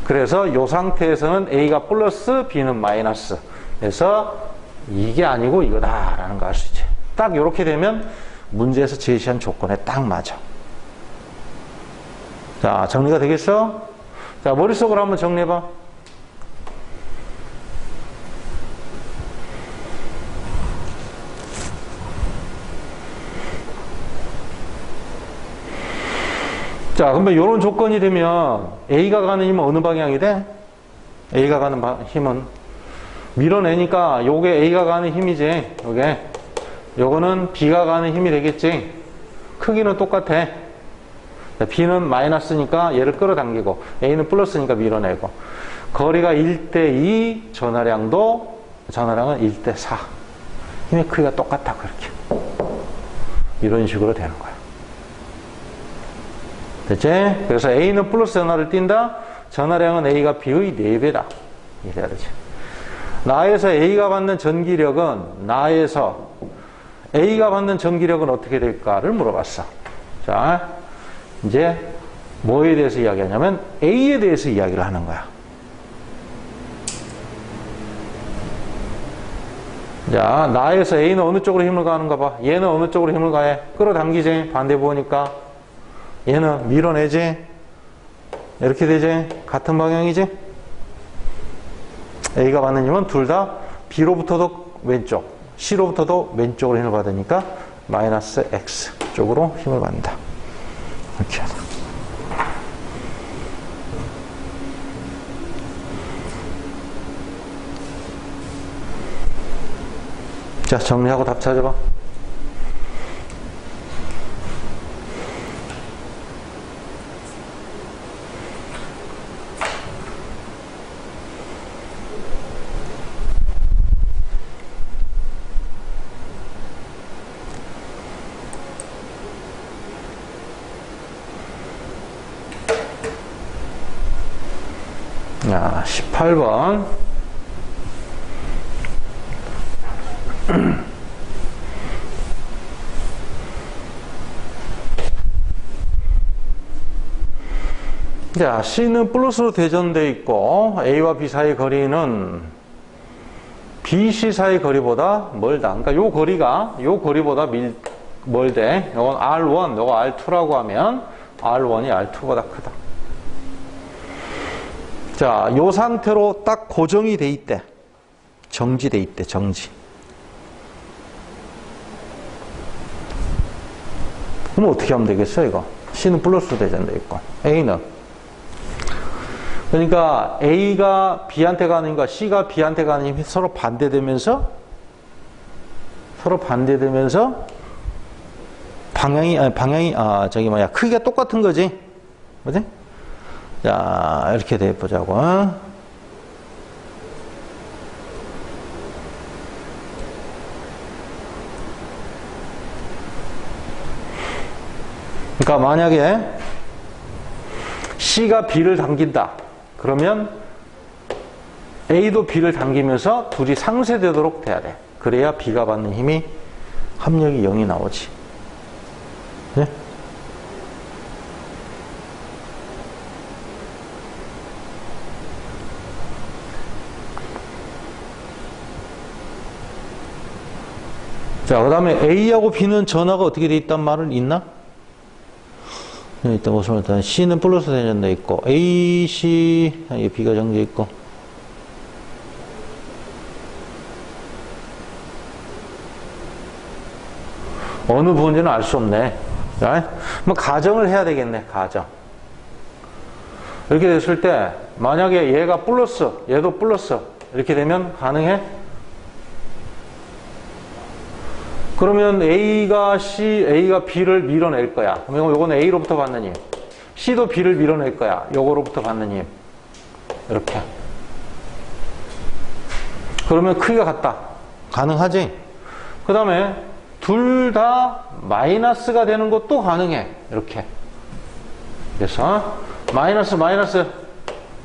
그래서 이 상태에서는 A가 플러스, B는 마이너스. 그래서 이게 아니고 이거다라는 거 알 수 있지. 딱 이렇게 되면 문제에서 제시한 조건에 딱 맞아. 자, 정리가 되겠어? 자, 머릿속으로 한번 정리해봐. 자, 그러면 이런 조건이 되면 A가 가는 힘은 어느 방향이 돼? A가 가는 힘은 밀어내니까 요게 A가 가는 힘이지. 요거는 B가 가는 힘이 되겠지. 크기는 똑같아. B는 마이너스니까 얘를 끌어당기고 A는 플러스니까 밀어내고 거리가 1:2, 전하량은 1:4. 힘의 크기가 똑같다. 그렇게 이런 식으로 되는 거야. 됐지? 그래서 A는 플러스 전하를 띈다. 전하량은 A가 B의 4배다. 이렇게 해야 되지. 나에서 A가 받는 전기력은 A가 받는 전기력은 어떻게 될까를 물어봤어. 자, 이제 뭐에 대해서 이야기하냐면 A에 대해서 이야기를 하는 거야. 자, 나에서 A는 어느 쪽으로 힘을 가하는가 봐. 얘는 어느 쪽으로 힘을 가해? 끌어당기지. 반대 보니까 얘는 밀어내지. 이렇게 되지. 같은 방향이지. A가 받는 힘은 둘 다 B로부터도 왼쪽, C로부터도 왼쪽으로 힘을 받으니까 마이너스 X 쪽으로 힘을 받는다. 이렇게 하자. 자, 정리하고 답 찾아봐. 자, 18번. 자, C는 플러스로 대전되어 있고 A와 B 사이의 거리는 B, C 사이의 거리보다 멀다. 그러니까 요 거리보다 멀대. 요건 R1, 요거 R2라고 하면 R1이 R2보다 크다. 자, 요 상태로 딱 고정이 돼 있대. 정지돼 있대, 정지. 그럼 어떻게 하면 되겠어, 이거? C는 플러스로 대전돼 있고, A는. 그러니까 A가 B한테 가는 힘과 C가 B한테 가는 힘이 서로 반대되면서 크기가 똑같은 거지. 그지? 자, 이렇게 돼 보자고. 그러니까 만약에 C가 B를 당긴다. 그러면 A도 B를 당기면서 둘이 상쇄되도록 돼야 돼. 그래야 B가 받는 힘이 합력이 0이 나오지. 네? 자, 그 다음에 A하고 B는 전하가 어떻게 돼 있단 말은 있나? 일단 보시면 C는 플러스 대전돼 있고 A, C, B가 정제 있고 어느 부분인지는 알 수 없네. 뭐 가정을 해야 되겠네. 가정. 이렇게 됐을 때 만약에 얘가 플러스, 얘도 플러스 이렇게 되면 가능해? 그러면 A가 C, A가 B를 밀어낼 거야. 그러면 요건 A로부터 받는 힘. C도 B를 밀어낼 거야. 요거로부터 받는 힘. 이렇게. 그러면 크기가 같다. 가능하지? 그 다음에 둘 다 마이너스가 되는 것도 가능해. 이렇게. 그래서 마이너스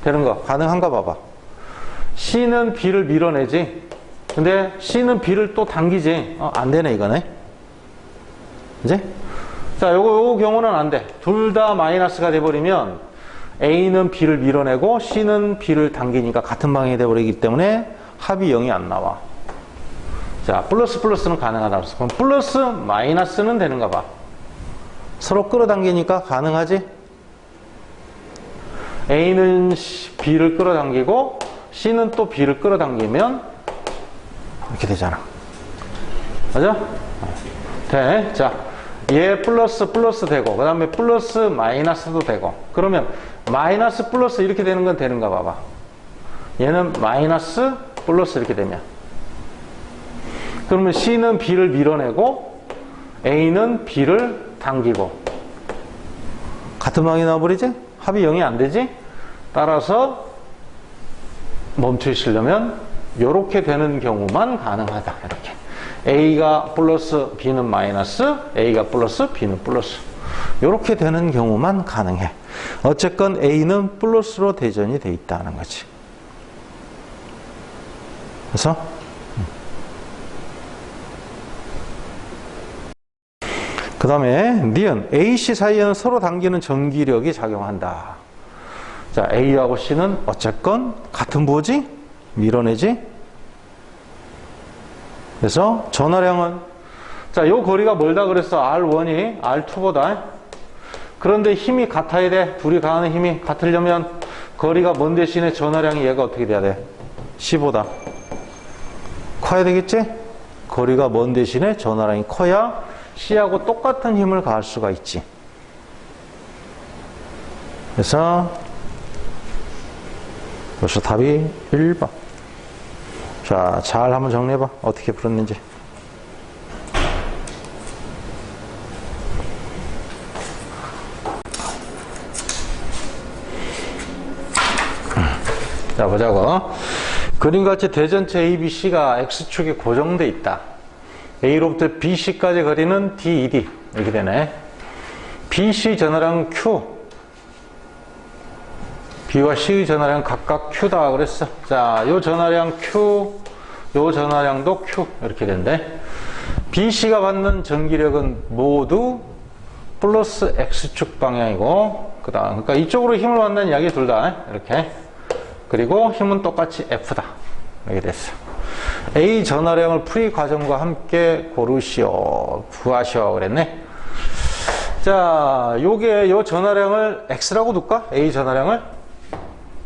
되는 거 가능한가 봐봐. C는 B를 밀어내지. 근데 C는 B를 또 당기지. 안 되네 이거네. 이제? 자, 요거 경우는 안 돼. 둘 다 마이너스가 돼버리면 A는 B를 밀어내고 C는 B를 당기니까 같은 방향이 돼버리기 때문에 합이 0이 안 나와. 자, 플러스는 가능하다 그랬어. 그럼 플러스 마이너스는 되는가 봐. 서로 끌어당기니까 가능하지? A는 B를 끌어당기고 C는 또 B를 끌어당기면 이렇게 되잖아. 맞아? 돼. 자, 얘 플러스 되고 그 다음에 플러스 마이너스도 되고 그러면 마이너스 플러스 이렇게 되는 건 되는가 봐봐. 얘는 마이너스 플러스 이렇게 되면 그러면 C는 B를 밀어내고 A는 B를 당기고 같은 방향이 나와버리지? 합이 0이 안 되지? 따라서 멈춰 있으려면 이렇게 되는 경우만 가능하다. 이렇게 A가 플러스 B는 마이너스, A가 플러스 B는 플러스 이렇게 되는 경우만 가능해. 어쨌건 A는 플러스로 대전이 돼 있다는 거지. 그래서 그 다음에 니은 AC 사이에는 서로 당기는 전기력이 작용한다. 자, A하고 C는 어쨌건 같은 부호지? 밀어내지? 그래서 전하량은 자, 요 거리가 멀다 그랬어. R1이 R2보다. 그런데 힘이 같아야 돼. 둘이 가하는 힘이 같으려면 거리가 먼 대신에 전하량이 얘가 어떻게 돼야 돼? C보다 커야 되겠지? 거리가 먼 대신에 전하량이 커야 C하고 똑같은 힘을 가할 수가 있지. 그래서 벌써 답이 1번. 자, 잘 한번 정리해봐. 어떻게 풀었는지. 자, 보자고. 그림같이 대전체 ABC가 X축에 고정돼 있다. A로부터 BC까지 거리는 DED. 이렇게 되네. BC 전하량 Q. B와 C의 전하량 각각 Q다 그랬어. 자, 요 전하량 Q, 요 전하량도 Q. 이렇게 된대. BC가 받는 전기력은 모두 플러스 X축 방향이고, 그러니까 이쪽으로 힘을 받는 이야기 둘 다. 이렇게. 그리고 힘은 똑같이 F다. 이렇게 됐어. A 전하량을 풀이 과정과 함께 고르시오. 구하시오. 그랬네. 자, 요 전하량을 X라고 둘까? A 전하량을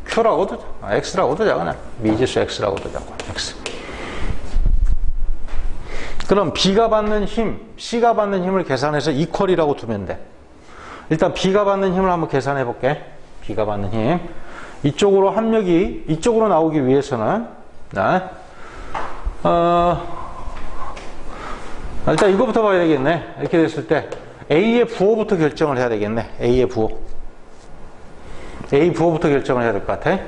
Q라고 두자. X라고 두자. 그냥. 미지수 X라고 두자고. X. 그럼 B가 받는 힘, C가 받는 힘을 계산해서 이퀄이라고 두면 돼. 일단 B가 받는 힘을 한번 계산해 볼게. B가 받는 힘. 이쪽으로 합력이 이쪽으로 나오기 위해서는 일단 이거부터 봐야 되겠네. 이렇게 됐을 때 A의 부호부터 결정을 해야 되겠네. A의 부호. A 부호부터 결정을 해야 될 것 같아.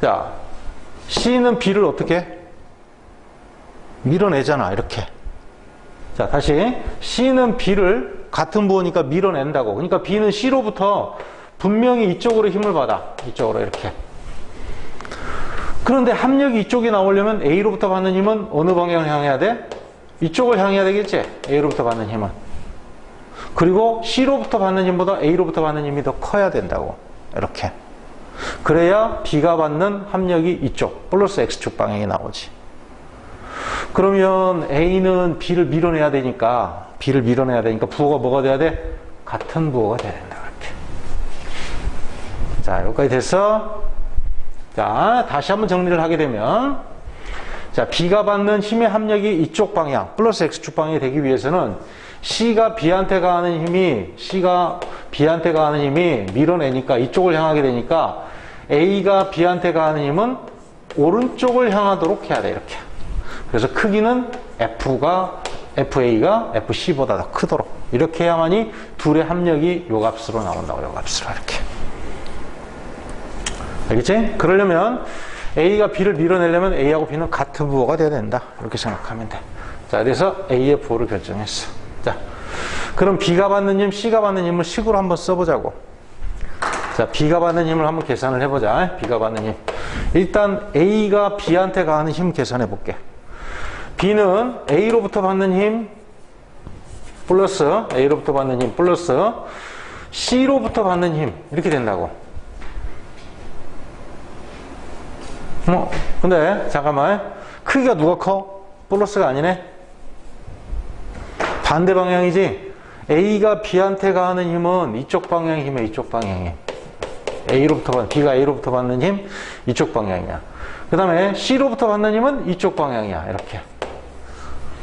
자, C는 B를 어떻게? 밀어내잖아. 이렇게. 자, 다시 C는 B를 같은 부호니까 밀어낸다고. 그러니까 B는 C로부터 분명히 이쪽으로 힘을 받아. 이쪽으로 이렇게. 그런데 합력이 이쪽에 나오려면 A로부터 받는 힘은 어느 방향을 향해야 돼? 이쪽을 향해야 되겠지? A로부터 받는 힘은. 그리고 C로부터 받는 힘보다 A로부터 받는 힘이 더 커야 된다고. 이렇게. 그래야 B가 받는 합력이 이쪽, 플러스 X축 방향이 나오지. 그러면 A는 B를 밀어내야 되니까 부호가 뭐가 돼야 돼? 같은 부호가 돼야 된다. 이렇게. 자, 여기까지 됐어. 자, 다시 한번 정리를 하게 되면, 자, B가 받는 힘의 합력이 이쪽 방향, 플러스 X축 방향이 되기 위해서는 C가 B한테 가하는 힘이 밀어내니까 이쪽을 향하게 되니까 A가 B한테 가하는 힘은 오른쪽을 향하도록 해야 돼, 이렇게. 그래서 크기는 FA가 FC보다 더 크도록. 이렇게 해야만이 둘의 합력이 요 값으로 나온다고, 요 값으로, 이렇게. 알겠지? 그러려면 A가 B를 밀어내려면 A하고 B는 같은 부호가 돼야 된다. 이렇게 생각하면 돼. 자, 그래서 A의 부호를 결정했어. 자, 그럼 B가 받는 힘, C가 받는 힘을 식으로 한번 써보자고. 자, B가 받는 힘을 한번 계산을 해보자. B가 받는 힘. 일단 A가 B한테 가하는 힘 계산해 볼게. B는 A로부터 받는 힘 플러스 A로부터 받는 힘 플러스 C로부터 받는 힘 이렇게 된다고. 근데 잠깐만, 크기가 누가 커? 플러스가 아니네. 반대 방향이지. A가 B한테 가하는 힘은 이쪽 방향의 힘이야. 이쪽 방향이. B가 A로부터 받는 힘 이쪽 방향이야. 그 다음에 C로부터 받는 힘은 이쪽 방향이야. 이렇게.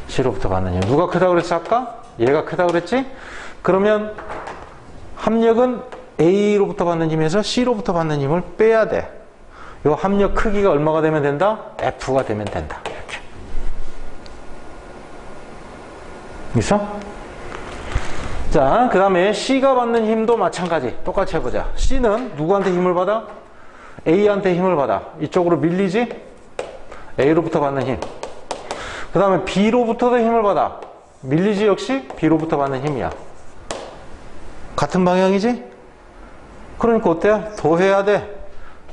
C로부터 받는 힘. 누가 크다고 그랬어 아까? 얘가 크다고 그랬지? 그러면 합력은 A로부터 받는 힘에서 C로부터 받는 힘을 빼야 돼. 요 합력 크기가 얼마가 되면 된다? F가 되면 된다. 이렇게. 있어? 자, 그 다음에 C가 받는 힘도 마찬가지. 똑같이 해보자. C는 누구한테 힘을 받아? A한테 힘을 받아. 이쪽으로 밀리지? A로부터 받는 힘. 그 다음에 B로부터도 힘을 받아. 밀리지 역시 B로부터 받는 힘이야. 같은 방향이지? 그러니까 어때? 더해야 돼.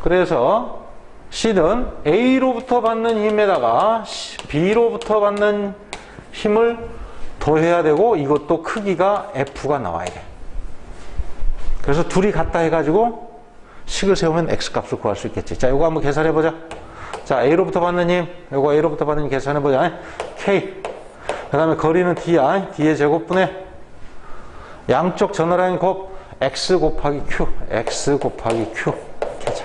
그래서 C는 A로부터 받는 힘에다가 B로부터 받는 힘을 더해야 되고 이것도 크기가 F가 나와야 돼. 그래서 둘이 같다 해가지고 식을 세우면 X값을 구할 수 있겠지. 자, 이거 한번 계산해보자. 자, A로부터 받는 힘, 이거 A로부터 받는 힘 계산해보자. K. 그 다음에 거리는 D야. D의 제곱분의 양쪽 전화라인 곱 X 곱하기 Q. X 곱하기 Q. 이렇게 하자.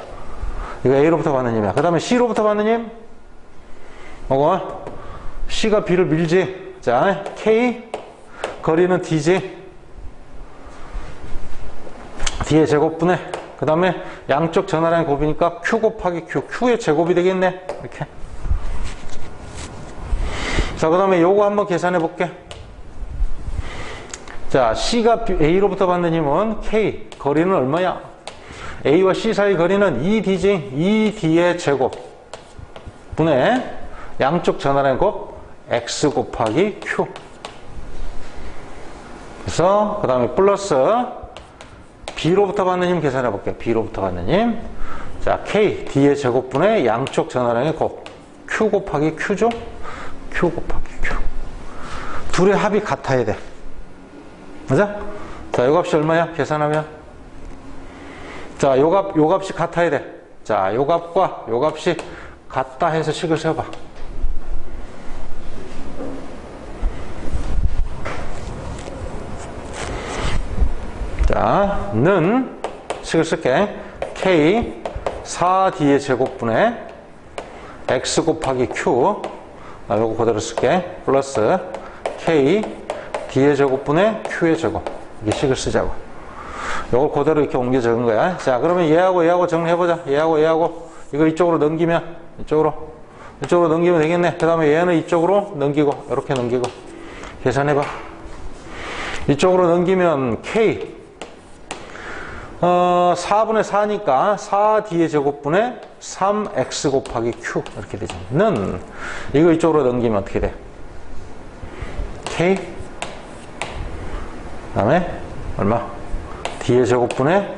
이거 A로부터 받는 힘이야. 그 다음에 C로부터 받는 힘. C가 B를 밀지. 자, K. 거리는 D지. D의 제곱분의 그 다음에 양쪽 전화라인 곱이니까 Q 곱하기 Q. Q의 제곱이 되겠네. 이렇게. 자, 그 다음에 요거 한번 계산해 볼게. 자, C가 A로부터 받는 힘은 K. 거리는 얼마야? A와 C 사이 거리는 2D지. 2D의 제곱. 분의 양쪽 전화라인 곱 X 곱하기 Q. 그래서 그 다음에 플러스 B로부터 받는 힘 계산해 볼게. B로부터 받는 힘. 자, K. D의 제곱분의 양쪽 전화량의 곱. Q 곱하기 Q죠? Q 곱하기 Q. 둘의 합이 같아야 돼. 맞아? 자, 요 값이 얼마야? 계산하면. 자, 요 값이 같아야 돼. 자, 요 값과 요 값이 같다 해서 식을 세워봐. 자, 는 식을 쓸게. K 4D의 제곱분의 X 곱하기 Q. 요거 그대로 쓸게. 플러스 K D의 제곱분의 Q의 제곱. 이게 식을 쓰자고. 요걸 그대로 이렇게 옮겨 적은 거야. 자, 그러면 얘하고 정리해보자. 얘하고 이거 이쪽으로 넘기면 이쪽으로 넘기면 되겠네. 그 다음에 얘는 이쪽으로 넘기고 이렇게 넘기고 계산해봐. 이쪽으로 넘기면 K 4분의 4니까 4D의 제곱분의 3X 곱하기 Q 이렇게 되죠. 는 이거 이쪽으로 넘기면 어떻게 돼? K 그 다음에 얼마? D의 제곱분의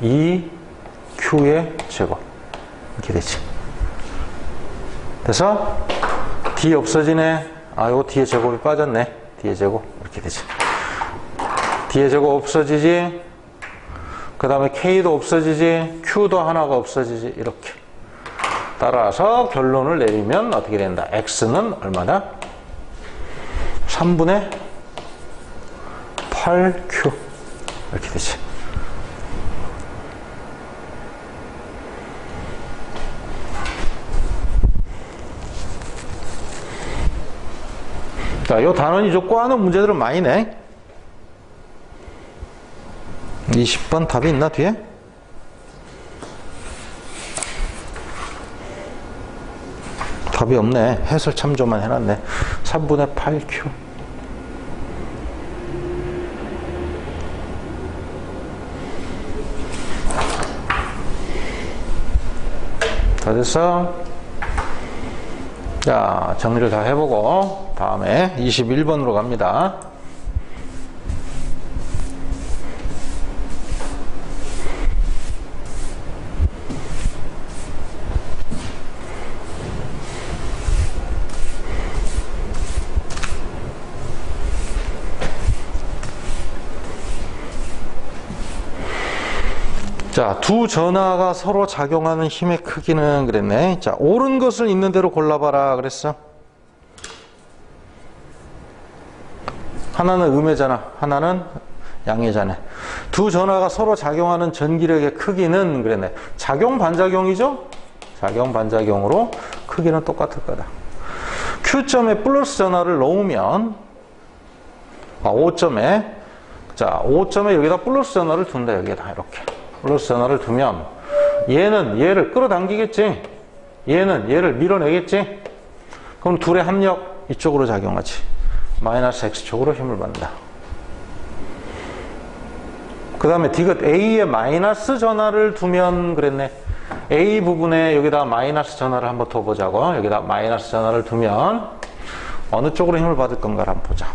2Q의 제곱 이렇게 되지. 그래서 D 없어지네. 요거 D의 제곱이 빠졌네. D의 제곱 이렇게 되지. D의 제곱 없어지지. 그 다음에 K도 없어지지. Q도 하나가 없어지지. 이렇게. 따라서 결론을 내리면 어떻게 된다? X는 얼마다? 3분의 8Q. 이렇게 되지. 자, 요 단원이 줬고 하는 문제들은 많이 내. 20번 답이 있나 뒤에? 답이 없네. 해설 참조만 해놨네. 3분의 8q. 다 됐어? 자, 정리를 다 해보고 다음에 21번으로 갑니다. 자, 두 전하가 서로 작용하는 힘의 크기는 그랬네. 자, 옳은 것을 있는 대로 골라봐라 그랬어. 하나는 음의 전하, 하나는 양의 전하. 두 전하가 서로 작용하는 전기력의 크기는 그랬네. 작용 반작용이죠? 작용 반작용으로 크기는 똑같을 거다. Q점에 플러스 전하를 놓으면 5점에 자, 5점에 여기다 플러스 전하를 둔다. 여기다 이렇게. 플러스 전하를 두면 얘는 얘를 끌어당기겠지. 얘는 얘를 밀어내겠지. 그럼 둘의 합력 이쪽으로 작용하지. 마이너스 X쪽으로 힘을 받는다. 그 다음에 디귿 A에 마이너스 전하를 두면 그랬네. A 부분에 여기다 마이너스 전하를 한번 더 보자고. 여기다 마이너스 전하를 두면 어느 쪽으로 힘을 받을 건가를 한번 보자.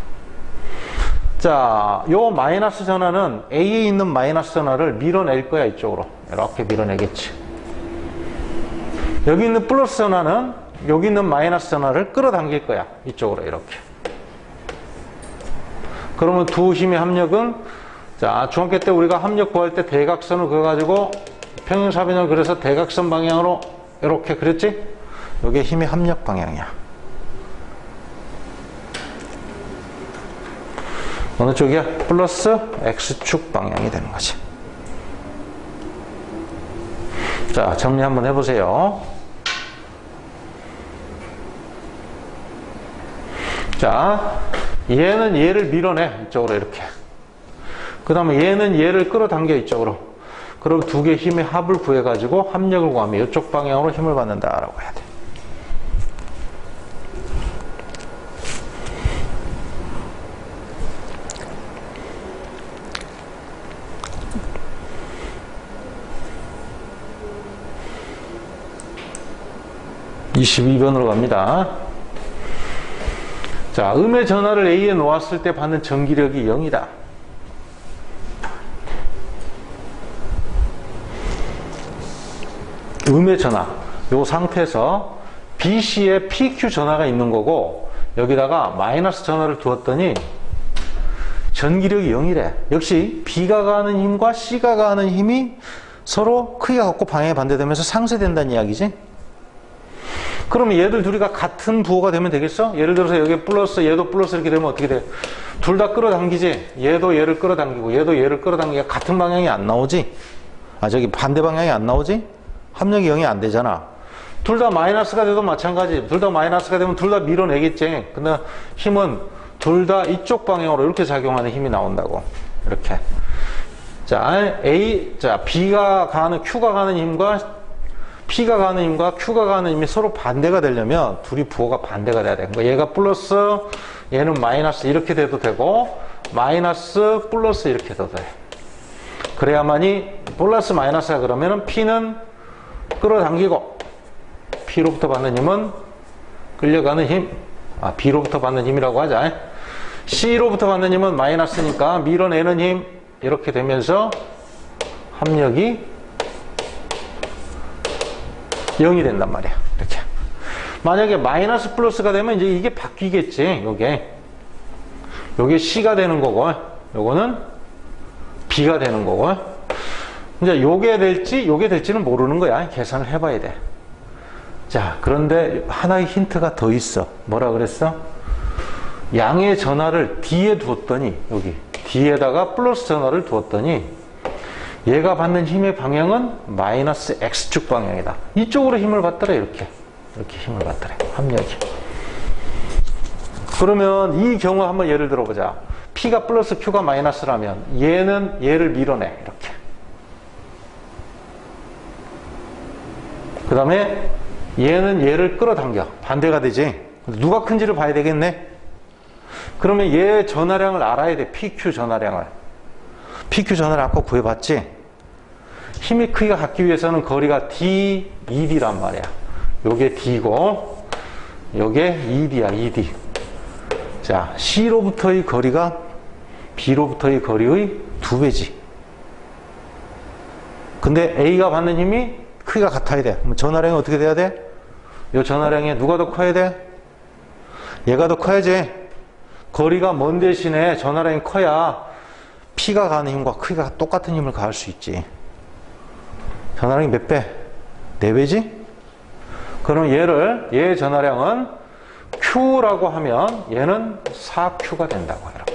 자, 요 마이너스 전하는 A에 있는 마이너스 전하를 밀어낼 거야, 이쪽으로. 이렇게 밀어내겠지. 여기 있는 플러스 전하는 여기 있는 마이너스 전하를 끌어당길 거야, 이쪽으로 이렇게. 그러면 두 힘의 합력은, 자, 중학교 때 우리가 합력 구할 때 대각선을 그어가지고 평행사변을 그려서 대각선 방향으로 이렇게 그렸지? 이게 힘의 합력 방향이야. 어느 쪽이야? 플러스 X축 방향이 되는 거지. 자, 정리 한번 해보세요. 자, 얘는 얘를 밀어내. 이쪽으로 이렇게. 그 다음에 얘는 얘를 끌어당겨. 이쪽으로. 그럼 두 개의 힘의 합을 구해가지고 합력을 구하면 이쪽 방향으로 힘을 받는다라고 해야 돼. (22번으로) 갑니다. 자, 음의 전하를 A에 놓았을 때 받는 전기력이 0이다. 음의 전하, 요 상태에서 BC에 PQ 전하가 있는 거고 여기다가 마이너스 전하를 두었더니 전기력이 0이래. 역시 B가 가하는 힘과 C가 가하는 힘이 서로 크기가 같고 방향이 반대되면서 상쇄된다는 이야기지. 그러면 얘들 둘이가 같은 부호가 되면 되겠어? 예를 들어서 여기 플러스, 얘도 플러스 이렇게 되면 어떻게 돼? 둘 다 끌어당기지? 얘도 얘를 끌어당기고 얘도 얘를 끌어당기가 같은 방향이 안 나오지? 저기 반대 방향이 안 나오지? 합력이 0이 안 되잖아. 둘 다 마이너스가 돼도 마찬가지. 둘 다 마이너스가 되면 둘 다 밀어내겠지. 근데 힘은 둘 다 이쪽 방향으로 이렇게 작용하는 힘이 나온다고. 이렇게. 자, B가 가하는, Q가 가하는 힘과 P가 가는 힘과 Q가 가는 힘이 서로 반대가 되려면 둘이 부호가 반대가 돼야 돼. 그러니까 얘가 플러스, 얘는 마이너스 이렇게 돼도 되고 마이너스, 플러스 이렇게 돼도 돼. 그래야만이 플러스 마이너스가 그러면은 P는 끌어당기고 P로부터 받는 힘은 끌려가는 힘. B로부터 받는 힘이라고 하자. C로부터 받는 힘은 마이너스니까 밀어내는 힘 이렇게 되면서 합력이 0이 된단 말이야. 이렇게. 만약에 마이너스 플러스가 되면 이제 이게 바뀌겠지. 요게 C가 되는 거고, 요거는 B가 되는 거고. 이제 요게 될지는 모르는 거야. 계산을 해봐야 돼. 자, 그런데 하나의 힌트가 더 있어. 뭐라 그랬어? 양의 전하를 D에 두었더니, 여기 D에다가 플러스 전하를 두었더니 얘가 받는 힘의 방향은 마이너스 X축 방향이다. 이쪽으로 힘을 받더래. 이렇게 힘을 받더래. 합력이. 그러면 이 경우 한번 예를 들어보자. P가 플러스 Q가 마이너스라면 얘는 얘를 밀어내. 이렇게. 그 다음에 얘는 얘를 끌어당겨. 반대가 되지. 누가 큰지를 봐야 되겠네. 그러면 얘 전하량을 알아야 돼. PQ 전하량을. PQ 전하량 아까 구해봤지? 힘의 크기가 같기 위해서는 거리가 D, ED란 말이야. 요게 D고 요게 ED야. ED. 자, C로부터의 거리가 B로부터의 거리의 2배지. 근데 A가 받는 힘이 크기가 같아야 돼. 그럼 전하량이 어떻게 돼야 돼? 이 전하량이 누가 더 커야 돼? 얘가 더 커야지. 거리가 먼 대신에 전하량이 커야 P가 가는 힘과 크기가 똑같은 힘을 가할 수 있지. 전하량이 몇 배? 4배지? 그럼 얘 전하량은 Q라고 하면 얘는 4Q가 된다고. 이렇게.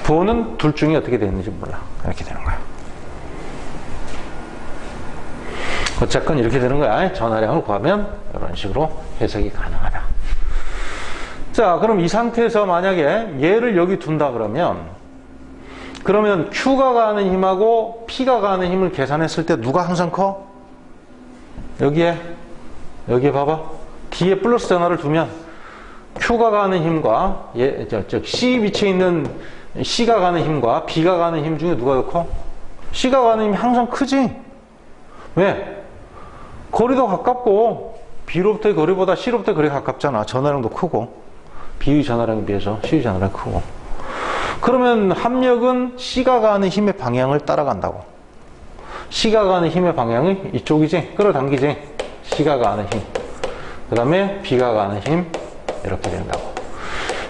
부호는 둘 중에 어떻게 되는지 몰라. 이렇게 되는 거야. 어쨌건 이렇게 되는 거야. 전하량을 구하면 이런 식으로 해석이 가능하다. 자, 그럼 이 상태에서 만약에 얘를 여기 둔다 그러면 Q가 가하는 힘하고 P가 가하는 힘을 계산했을 때 누가 항상 커? 여기에 봐봐. D에 플러스 전하를 두면 Q가 가하는 힘과 C 위치에 있는 C가 가는 힘과 B가 가는 힘 중에 누가 더 커? C가 가는 힘이 항상 크지? 왜? 거리도 가깝고 B로부터의 거리보다 C로부터의 거리가 가깝잖아. 전하량도 크고 B의 전하량에 비해서 C의 전하량이 크고. 그러면 합력은 C가 가하는 힘의 방향을 따라간다고. C가 가하는 힘의 방향이 이쪽이지? 끌어당기지? C가 가하는 힘. 그 다음에 B가 가하는 힘. 이렇게 된다고.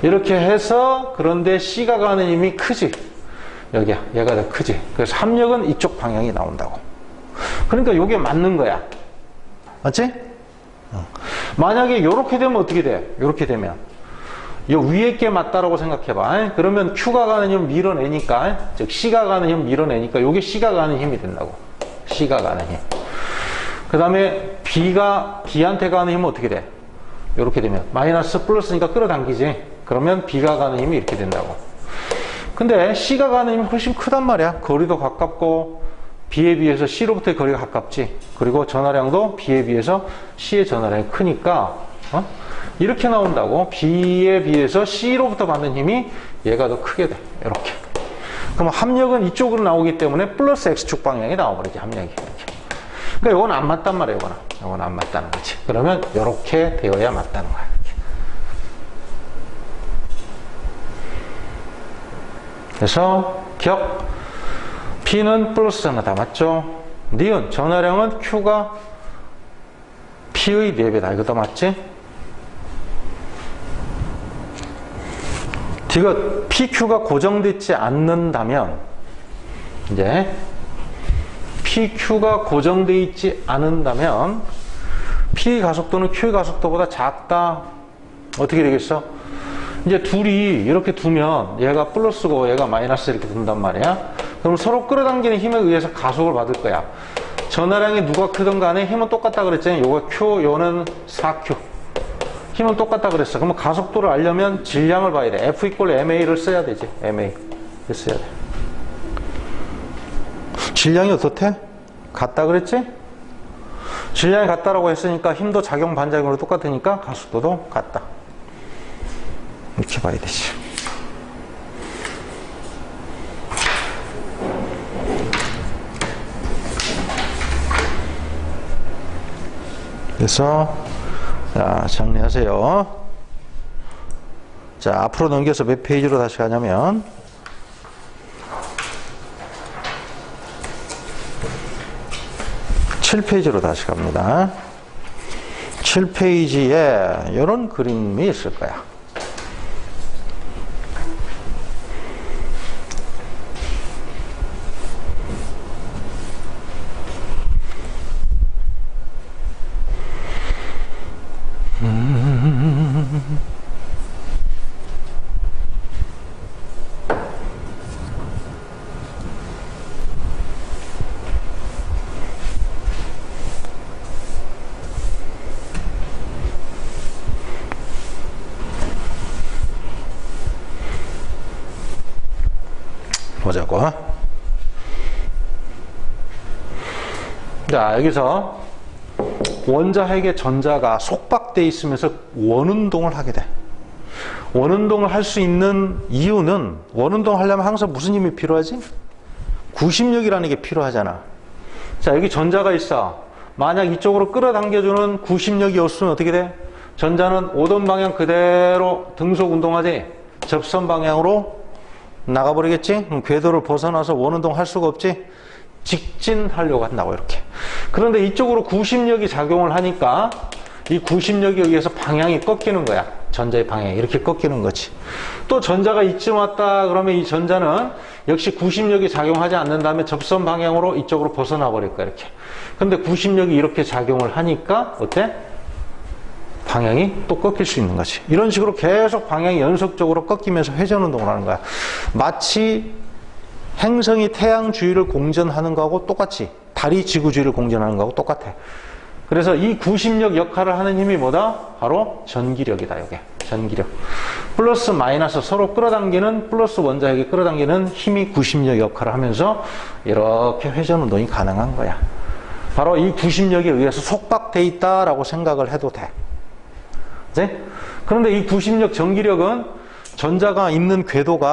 이렇게 해서 그런데 C가 가하는 힘이 크지? 여기야. 얘가 더 크지? 그래서 합력은 이쪽 방향이 나온다고. 그러니까 이게 맞는 거야. 맞지? 만약에 이렇게 되면 어떻게 돼? 이렇게 되면 이 위에 게 맞다라고 생각해봐. 그러면 Q가 가는 힘 밀어내니까, 즉 C가 가는 힘 밀어내니까 이게 C가 가는 힘이 된다고. C가 가는 힘. 그 다음에 B가 B한테 가는 힘은 어떻게 돼? 이렇게 되면 마이너스 플러스니까 끌어당기지. 그러면 B가 가는 힘이 이렇게 된다고. 근데 C가 가는 힘이 훨씬 크단 말이야. 거리도 가깝고 B에 비해서 C로부터의 거리가 가깝지. 그리고 전하량도 B에 비해서 C의 전하량이 크니까 이렇게 나온다고. B에 비해서 C로부터 받는 힘이 얘가 더 크게 돼. 이렇게. 그럼 합력은 이쪽으로 나오기 때문에 플러스 X축 방향이 나와버리지. 합력이. 이렇게. 그러니까 이건 안 맞단 말이에요. 이건 안 맞다는 거지. 그러면 이렇게 되어야 맞다는 거야. 이렇게. 그래서 기억. P는 플러스 전하 다 맞죠? 니은 전하량은 Q가 P의 4배다. 이거 다 맞지? 디귿 PQ가 고정되지 않는다면 이제 PQ가 고정되어 있지 않는다면 P 가속도는 Q의 가속도보다 작다. 어떻게 되겠어? 이제 둘이 이렇게 두면 얘가 플러스고 얘가 마이너스 이렇게 둔단 말이야. 그럼 서로 끌어당기는 힘에 의해서 가속을 받을 거야. 전하량이 누가 크든 간에 힘은 똑같다 그랬잖아요. 요거 Q, 요는 4Q. 힘은 똑같다 그랬어. 그러면 가속도를 알려면 질량을 봐야 돼. F = MA를 써야 되지. MA를 써야 돼. 질량이 어떻대? 같다 그랬지? 질량이 같다라고 했으니까 힘도 작용 반작용으로 똑같으니까 가속도도 같다. 이렇게 봐야 되지. 그래서 자, 정리하세요. 자, 앞으로 넘겨서 몇 페이지로 다시 가냐면 7페이지로 다시 갑니다. 7페이지에 이런 그림이 있을 거야. 보자고. 자, 여기서 원자핵의 전자가 속박되어 있으면서 원운동을 하게 돼. 원운동을 할 수 있는 이유는, 원운동 하려면 항상 무슨 힘이 필요하지? 구심력이라는 게 필요하잖아. 자, 여기 전자가 있어. 만약 이쪽으로 끌어당겨주는 구심력이 없으면 어떻게 돼? 전자는 오던 방향 그대로 등속 운동하지? 접선 방향으로 나가버리겠지? 그럼 궤도를 벗어나서 원운동 할 수가 없지? 직진하려고 한다고, 이렇게. 그런데 이쪽으로 구심력이 작용을 하니까 이 구심력에 의해서 방향이 꺾이는 거야. 전자의 방향이 이렇게 꺾이는 거지. 또 전자가 이쯤 왔다 그러면 이 전자는 역시 구심력이 작용하지 않는 다음에 접선 방향으로 이쪽으로 벗어나 버릴 거야, 이렇게. 근데 구심력이 이렇게 작용을 하니까 어때? 방향이 또 꺾일 수 있는 거지. 이런 식으로 계속 방향이 연속적으로 꺾이면서 회전운동을 하는 거야. 마치 행성이 태양 주위를 공전하는 거하고 똑같이, 달이 지구 주위를 공전하는 거하고 똑같아. 그래서 이 구심력 역할을 하는 힘이 뭐다? 바로 전기력이다, 이게. 전기력. 플러스 마이너스 서로 끌어당기는, 플러스 원자핵이 끌어당기는 힘이 구심력 역할을 하면서 이렇게 회전운동이 가능한 거야. 바로 이 구심력에 의해서 속박돼 있다라고 생각을 해도 돼. 그치? 그런데 이 구심력 전기력은 전자가 있는 궤도를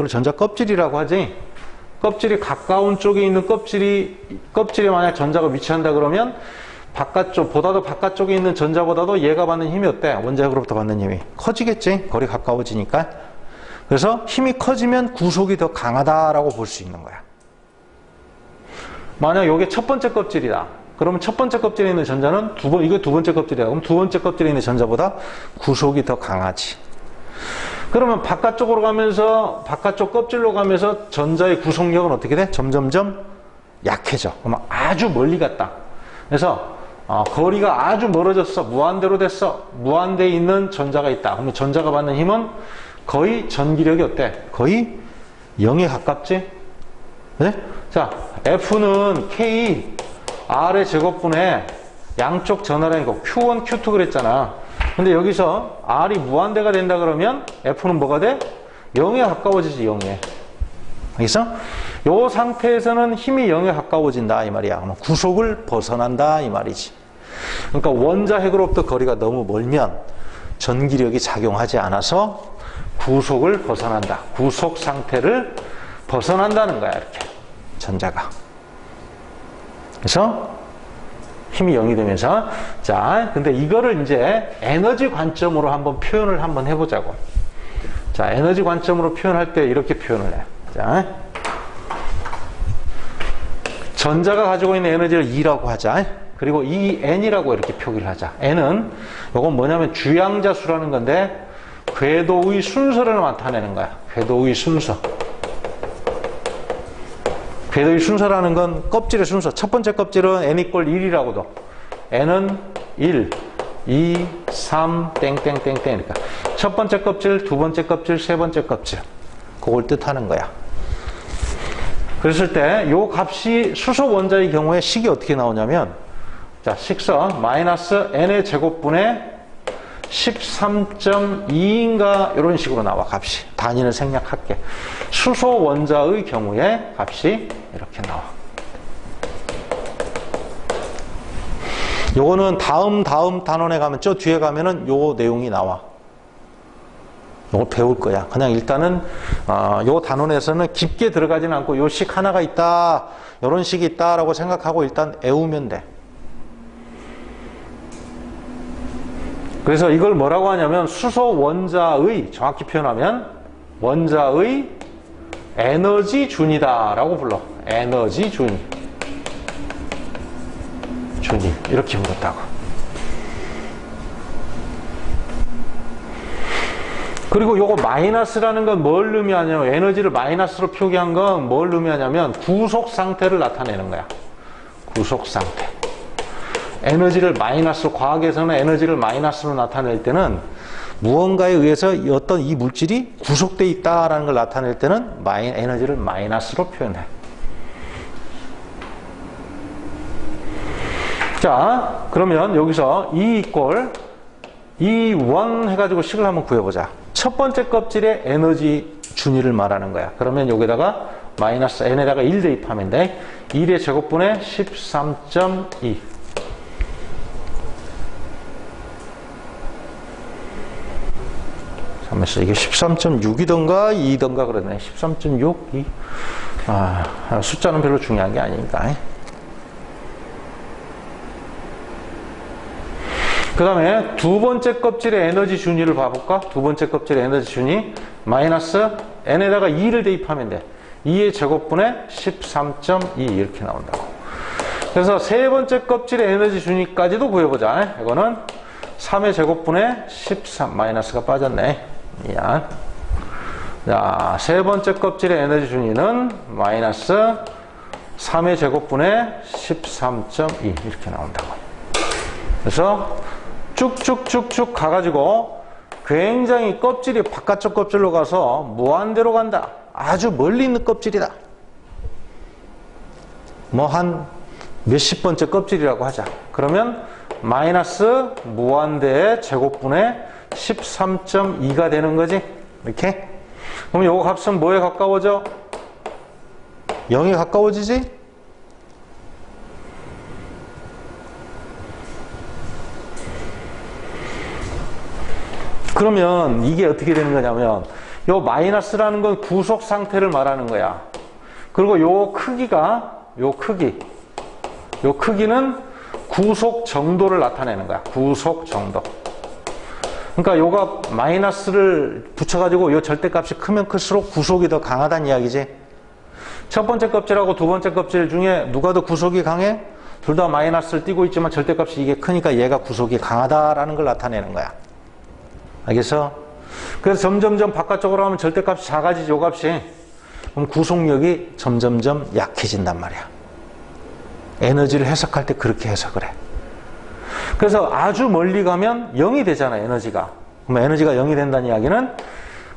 전자 껍질이라고 하지. 껍질이 가까운 쪽에 있는 껍질에 만약 전자가 위치한다 그러면 보다도 바깥쪽에 있는 전자보다도 얘가 받는 힘이 어때? 원자핵으로부터 받는 힘이 커지겠지? 거리 가까워지니까. 그래서 힘이 커지면 구속이 더 강하다라고 볼 수 있는 거야. 만약 이게 첫 번째 껍질이다. 그러면 첫 번째 껍질에 있는 전자는 이거 두 번째 껍질이다. 그럼 두 번째 껍질에 있는 전자보다 구속이 더 강하지. 그러면 바깥쪽으로 가면서, 바깥쪽 껍질로 가면서 전자의 구속력은 어떻게 돼? 점점점 약해져. 그러면 아주 멀리 갔다. 그래서 거리가 아주 멀어졌어. 무한대로 됐어. 무한대에 있는 전자가 있다. 그러면 전자가 받는 힘은 거의 전기력이 어때? 거의 0에 가깝지? 네? 자, F는 K, R의 제곱분에 양쪽 전하라는 거 Q1, Q2 그랬잖아. 근데 여기서 R이 무한대가 된다 그러면 F는 뭐가 돼? 0에 가까워지지, 0에. 알겠어? 요 상태에서는 힘이 0에 가까워진다, 이 말이야. 그러면 구속을 벗어난다, 이 말이지. 그러니까 원자핵으로부터 거리가 너무 멀면 전기력이 작용하지 않아서 구속을 벗어난다. 구속 상태를 벗어난다는 거야, 이렇게. 전자가. 그래서 힘이 0이 되면서, 자, 근데 이거를 이제 에너지 관점으로 한번 표현을 한번 해보자고. 자, 에너지 관점으로 표현할 때 이렇게 표현을 해. 자, 전자가 가지고 있는 에너지를 E라고 하자. 그리고 N이라고 이렇게 표기를 하자. N은 이건 뭐냐면 주양자 수라는 건데 궤도의 순서를 나타내는 거야. 궤도의 순서. 궤도의 순서라는 건 껍질의 순서. 첫 번째 껍질은 n = 1이라고도. n은 1, 2, 3, 땡땡땡땡. 그러니까 첫 번째 껍질, 두 번째 껍질, 세 번째 껍질. 그걸 뜻하는 거야. 그랬을 때 요 값이 수소 원자의 경우에 식이 어떻게 나오냐면, 자, 식선 마이너스 n의 제곱분의 13.2인가 이런 식으로 나와, 값이. 단위는 생략할게. 수소 원자의 경우에 값이 이렇게 나와. 요거는 다음 단원에 가면, 저 뒤에 가면은 요 내용이 나와. 요걸 배울 거야. 그냥 일단은 요 단원에서는 깊게 들어가지는 않고 요 식 하나가 있다, 요런 식이 있다라고 생각하고 일단 외우면 돼. 그래서 이걸 뭐라고 하냐면 수소 원자의, 정확히 표현하면 원자의 에너지 준이다 라고 불러. 에너지 준이 이렇게 불렀다고. 그리고 요거 마이너스라는 건 뭘 의미하냐면, 에너지를 마이너스로 표기한 건 뭘 의미하냐면 구속 상태를 나타내는 거야. 구속 상태. 에너지를 마이너스로, 과학에서는 에너지를 마이너스로 나타낼 때는 무언가에 의해서 어떤 이 물질이 구속되어 있다라는 걸 나타낼 때는 에너지를 마이너스로 표현해. 자, 그러면 여기서 E E1 해가지고 식을 한번 구해보자. 첫 번째 껍질의 에너지 준위를 말하는 거야. 그러면 여기다가 마이너스 n에다가 1 대입하면 돼. 1의 제곱분의 13.2. 잠깐만요. 이게 13.6이던가 2던가 그러네. 13.6, 2. 숫자는 별로 중요한 게 아니니까. 그 다음에 두 번째 껍질의 에너지 준위를 봐볼까? 두 번째 껍질의 에너지 준위 마이너스 n에다가 2를 대입하면 돼. 2의 제곱분의 13.2 이렇게 나온다고. 그래서 세 번째 껍질의 에너지 준위까지도 구해보자. 이거는 3의 제곱분의 13 마이너스가 빠졌네. 미안. 자, 세 번째 껍질의 에너지 준위는 마이너스 3의 제곱분의 13.2 이렇게 나온다고. 그래서 쭉쭉쭉쭉 가가지고 굉장히 껍질이 바깥쪽 껍질로 가서 무한대로 간다. 아주 멀리 있는 껍질이다. 뭐 한 몇십 번째 껍질이라고 하자. 그러면 마이너스 무한대의 제곱분의 13.2가 되는 거지. 이렇게. 그럼 요거 값은 뭐에 가까워져? 0에 가까워지지? 그러면 이게 어떻게 되는 거냐면 요 마이너스라는 건 구속 상태를 말하는 거야. 그리고 요 크기는 구속 정도를 나타내는 거야. 구속 정도. 그러니까 요가 마이너스를 붙여가지고 요 절대값이 크면 클수록 구속이 더 강하다는 이야기지. 첫 번째 껍질하고 두 번째 껍질 중에 누가 더 구속이 강해? 둘 다 마이너스를 띄고 있지만 절대값이 이게 크니까 얘가 구속이 강하다라는 걸 나타내는 거야. 알겠어? 그래서 점점점 바깥쪽으로 가면 절대값이 작아지지, 요 값이. 그럼 구속력이 점점점 약해진단 말이야. 에너지를 해석할 때 그렇게 해석을 해. 그래서 아주 멀리 가면 0이 되잖아, 에너지가. 그럼 에너지가 0이 된다는 이야기는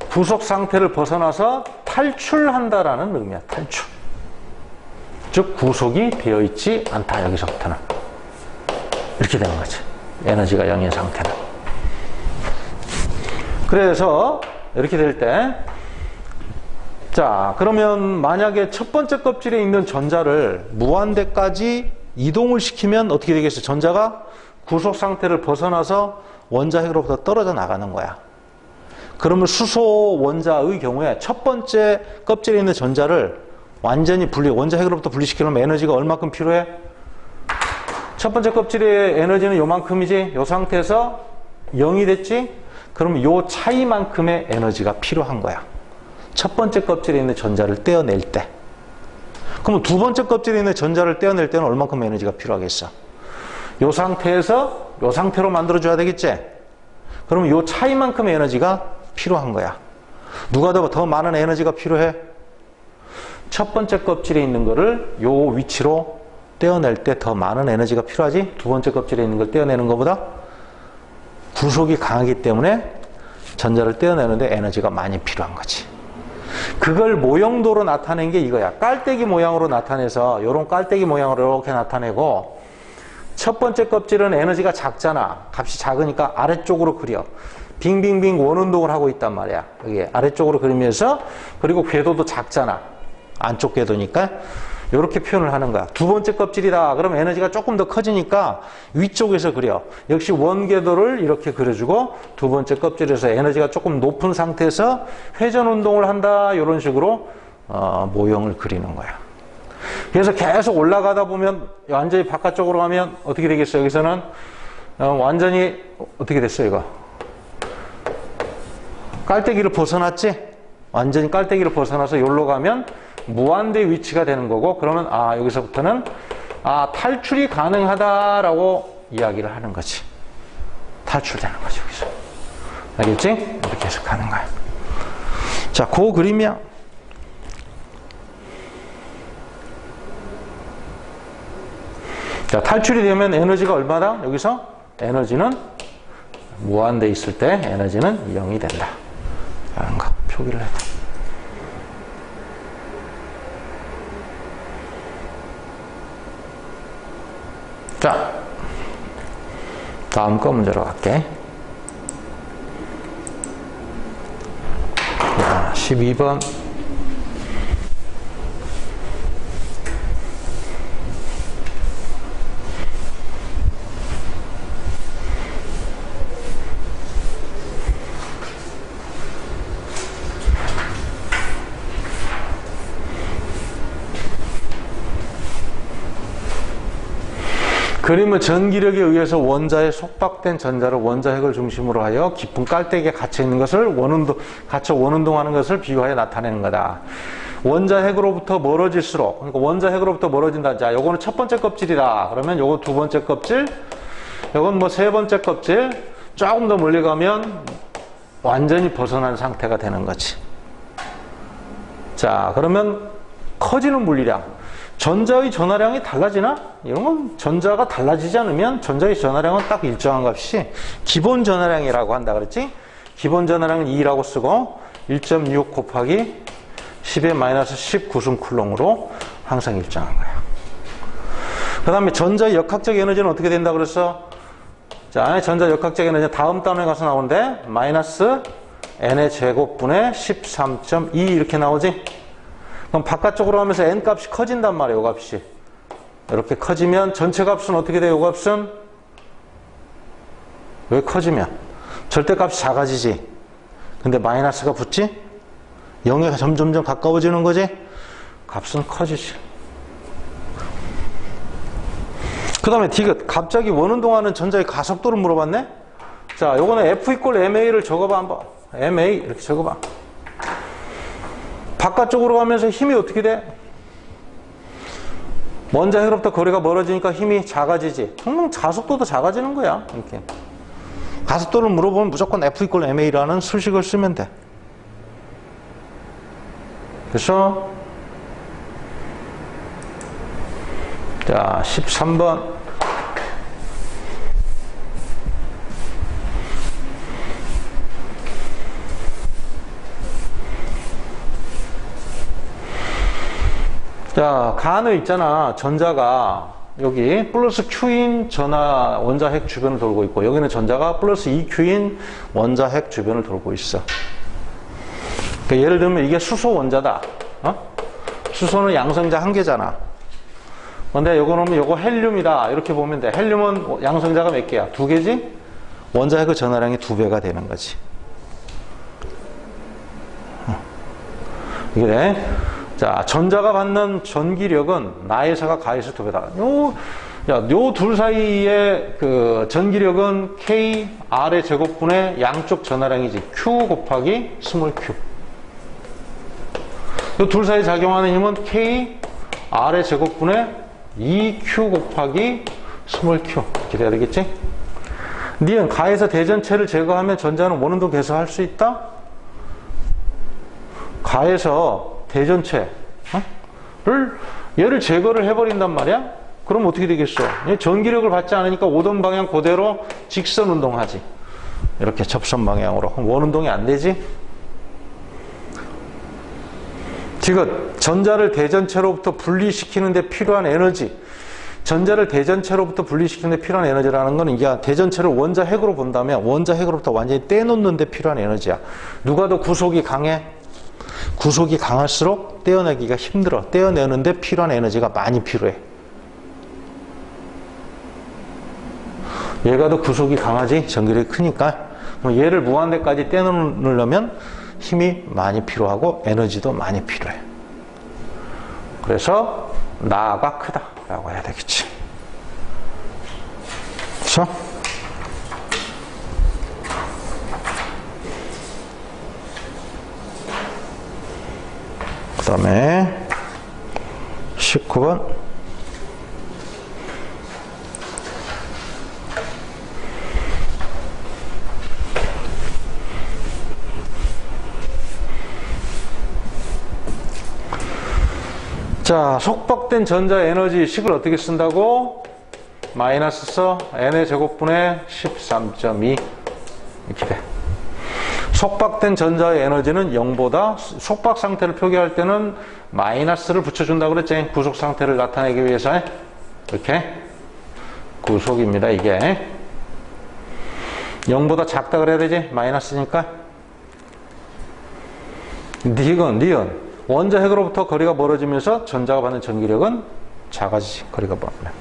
구속 상태를 벗어나서 탈출한다라는 의미야, 탈출. 즉, 구속이 되어 있지 않다, 여기서부터는. 이렇게 되는 거지. 에너지가 0인 상태는. 그래서 이렇게 될 때, 자, 그러면 만약에 첫 번째 껍질에 있는 전자를 무한대까지 이동을 시키면 어떻게 되겠어? 전자가 구속 상태를 벗어나서 원자 핵으로부터 떨어져 나가는 거야. 그러면 수소 원자의 경우에 첫 번째 껍질에 있는 전자를 완전히 원자 핵으로부터 분리시키려면 에너지가 얼마큼 필요해? 첫 번째 껍질의 에너지는 요만큼이지. 요 상태에서 0이 됐지? 그러면 요 차이만큼의 에너지가 필요한 거야. 첫 번째 껍질에 있는 전자를 떼어낼 때. 그럼 두 번째 껍질에 있는 전자를 떼어낼 때는 얼마큼 에너지가 필요하겠어? 요 상태에서 요 상태로 만들어줘야 되겠지? 그러면 요 차이만큼의 에너지가 필요한 거야. 누가 더 많은 에너지가 필요해? 첫 번째 껍질에 있는 거를 요 위치로 떼어낼 때 더 많은 에너지가 필요하지? 두 번째 껍질에 있는 걸 떼어내는 것보다 구속이 강하기 때문에 전자를 떼어내는데 에너지가 많이 필요한 거지. 그걸 모형도로 나타낸 게 이거야. 깔때기 모양으로 나타내서 요런 깔때기 모양으로 이렇게 나타내고 첫 번째 껍질은 에너지가 작잖아. 값이 작으니까 아래쪽으로 그려. 빙빙빙 원운동을 하고 있단 말이야. 여기 아래쪽으로 그리면서 그리고 궤도도 작잖아. 안쪽 궤도니까 이렇게 표현을 하는 거야. 두 번째 껍질이다. 그럼 에너지가 조금 더 커지니까 위쪽에서 그려. 역시 원궤도를 이렇게 그려주고 두 번째 껍질에서 에너지가 조금 높은 상태에서 회전 운동을 한다. 이런 식으로 모형을 그리는 거야. 그래서 계속 올라가다 보면 완전히 바깥쪽으로 가면 어떻게 되겠어요? 여기서는 완전히 어떻게 됐어요? 이거 깔때기를 벗어났지? 완전히 깔때기를 벗어나서 여기로 가면 무한대 위치가 되는 거고, 그러면 여기서부터는 탈출이 가능하다라고 이야기를 하는 거지. 탈출되는 거지, 여기서. 알겠지? 이렇게 해석하는 거야. 자, 그 그림이야. 자, 탈출이 되면 에너지가 얼마다? 여기서 에너지는 무한대 있을 때 에너지는 0이 된다. 라는 거 표기를 해. 자, 다음 거 문제로 갈게. 12번. 그림은 전기력에 의해서 원자에 속박된 전자를 원자핵을 중심으로 하여 깊은 깔때기에 갇혀 있는 것을 갇혀 원운동하는 것을 비유하여 나타내는 거다. 원자핵으로부터 멀어질수록, 그러니까 원자핵으로부터 멀어진다. 자, 요거는 첫 번째 껍질이다. 그러면 요거 두 번째 껍질, 요건 뭐 세 번째 껍질, 조금 더 멀리 가면 완전히 벗어난 상태가 되는 거지. 자, 그러면 커지는 물리량. 전자의 전하량이 달라지나? 이런 건 전자가 달라지지 않으면 전자의 전하량은 딱 일정한 값이 기본 전하량이라고 한다 그랬지? 기본 전하량은 2라고 쓰고 1.6 곱하기 10의 마이너스 19승 쿨롱으로 항상 일정한 거야. 그 다음에 전자의 역학적 에너지는 어떻게 된다 그랬어? 자, 전자 역학적 에너지 다음 단원에 가서 나오는데 마이너스 n의 제곱분의 13.2 이렇게 나오지? 그럼 바깥쪽으로 하면서 n 값이 커진단 말이에요. 이 값이. 이렇게 커지면 전체 값은 어떻게 돼요? 이 값은 왜 커지면? 절대값이 작아지지. 근데 마이너스가 붙지? 0에 점점점 가까워지는 거지? 값은 커지지. 그 다음에 디귿. 갑자기 원운동하는 전자의 가속도를 물어봤네? 자, 요거는 F 이퀄 MA를 적어봐 한번. MA 이렇게 적어봐. 바깥쪽으로 가면서 힘이 어떻게 돼? 원자핵으로부터 거리가 멀어지니까 힘이 작아지지. 그러면 가속도도 작아지는 거야. 이렇게. 가속도를 물어보면 무조건 F 이퀄 MA라는 수식을 쓰면 돼. 그래서 자, 13번. 자, 간에 있잖아. 전자가 여기 플러스 Q인 전하 원자핵 주변을 돌고 있고 여기는 전자가 플러스 2Q인 원자핵 주변을 돌고 있어. 그러니까 예를 들면 이게 수소 원자다. 수소는 양성자 한 개잖아. 근데 요거는 요거 헬륨이다. 이렇게 보면 돼. 헬륨은 양성자가 몇 개야? 두 개지? 원자핵의 전하량이 2배가 되는 거지. 이게 돼. 자, 전자가 받는 전기력은 나에서가 가에서 2배다. 요 둘 사이의 그 전기력은 K, R의 제곱분의 양쪽 전하량이지. Q 곱하기 스몰 q. 요 둘 사이 작용하는 힘은 K, R의 제곱분의 2Q 곱하기 스몰 q. 이렇게 돼야 되겠지? 니은 가에서 대전체를 제거하면 전자는 원운동 계속 할 수 있다? 가에서 대전체를 얘를 제거를 해버린단 말이야? 그럼 어떻게 되겠어? 전기력을 받지 않으니까 오던 방향 그대로 직선 운동하지. 이렇게 접선 방향으로. 그럼 원운동이 안 되지? 지금 전자를 대전체로부터 분리시키는 데 필요한 에너지, 전자를 대전체로부터 분리시키는 데 필요한 에너지라는 건 이게 대전체를 원자핵으로 본다면 원자핵으로부터 완전히 떼놓는 데 필요한 에너지야. 누가 더 구속이 강해? 구속이 강할수록 떼어내기가 힘들어. 떼어내는데 필요한 에너지가 많이 필요해. 얘가 더 구속이 강하지? 전기력이 크니까. 얘를 무한대까지 떼어내려면 힘이 많이 필요하고 에너지도 많이 필요해. 그래서 나가 크다라고 해야 되겠지. 그렇죠? 그 다음에 19번. 자, 속박된 전자 에너지 식을 어떻게 쓴다고? 마이너스 써 n의 제곱분의 13.2 이렇게 돼. 속박된 전자의 에너지는 0보다 속박 상태를 표기할 때는 마이너스를 붙여준다고 그랬지. 구속 상태를 나타내기 위해서. 이렇게 구속입니다. 이게 0보다 작다 그래야 되지. 마이너스니까. 니은. 원자 핵으로부터 거리가 멀어지면서 전자가 받는 전기력은 작아지지. 거리가 멀어지면.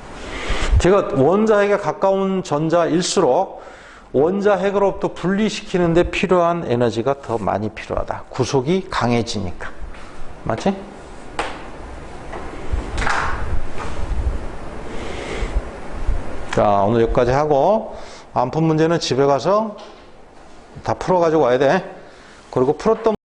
제가 원자 핵에 가까운 전자일수록 원자 핵으로부터 분리시키는데 필요한 에너지가 더 많이 필요하다. 구속이 강해지니까. 맞지? 자, 오늘 여기까지 하고 안 푼 문제는 집에 가서 다 풀어가지고 와야 돼. 그리고 풀었던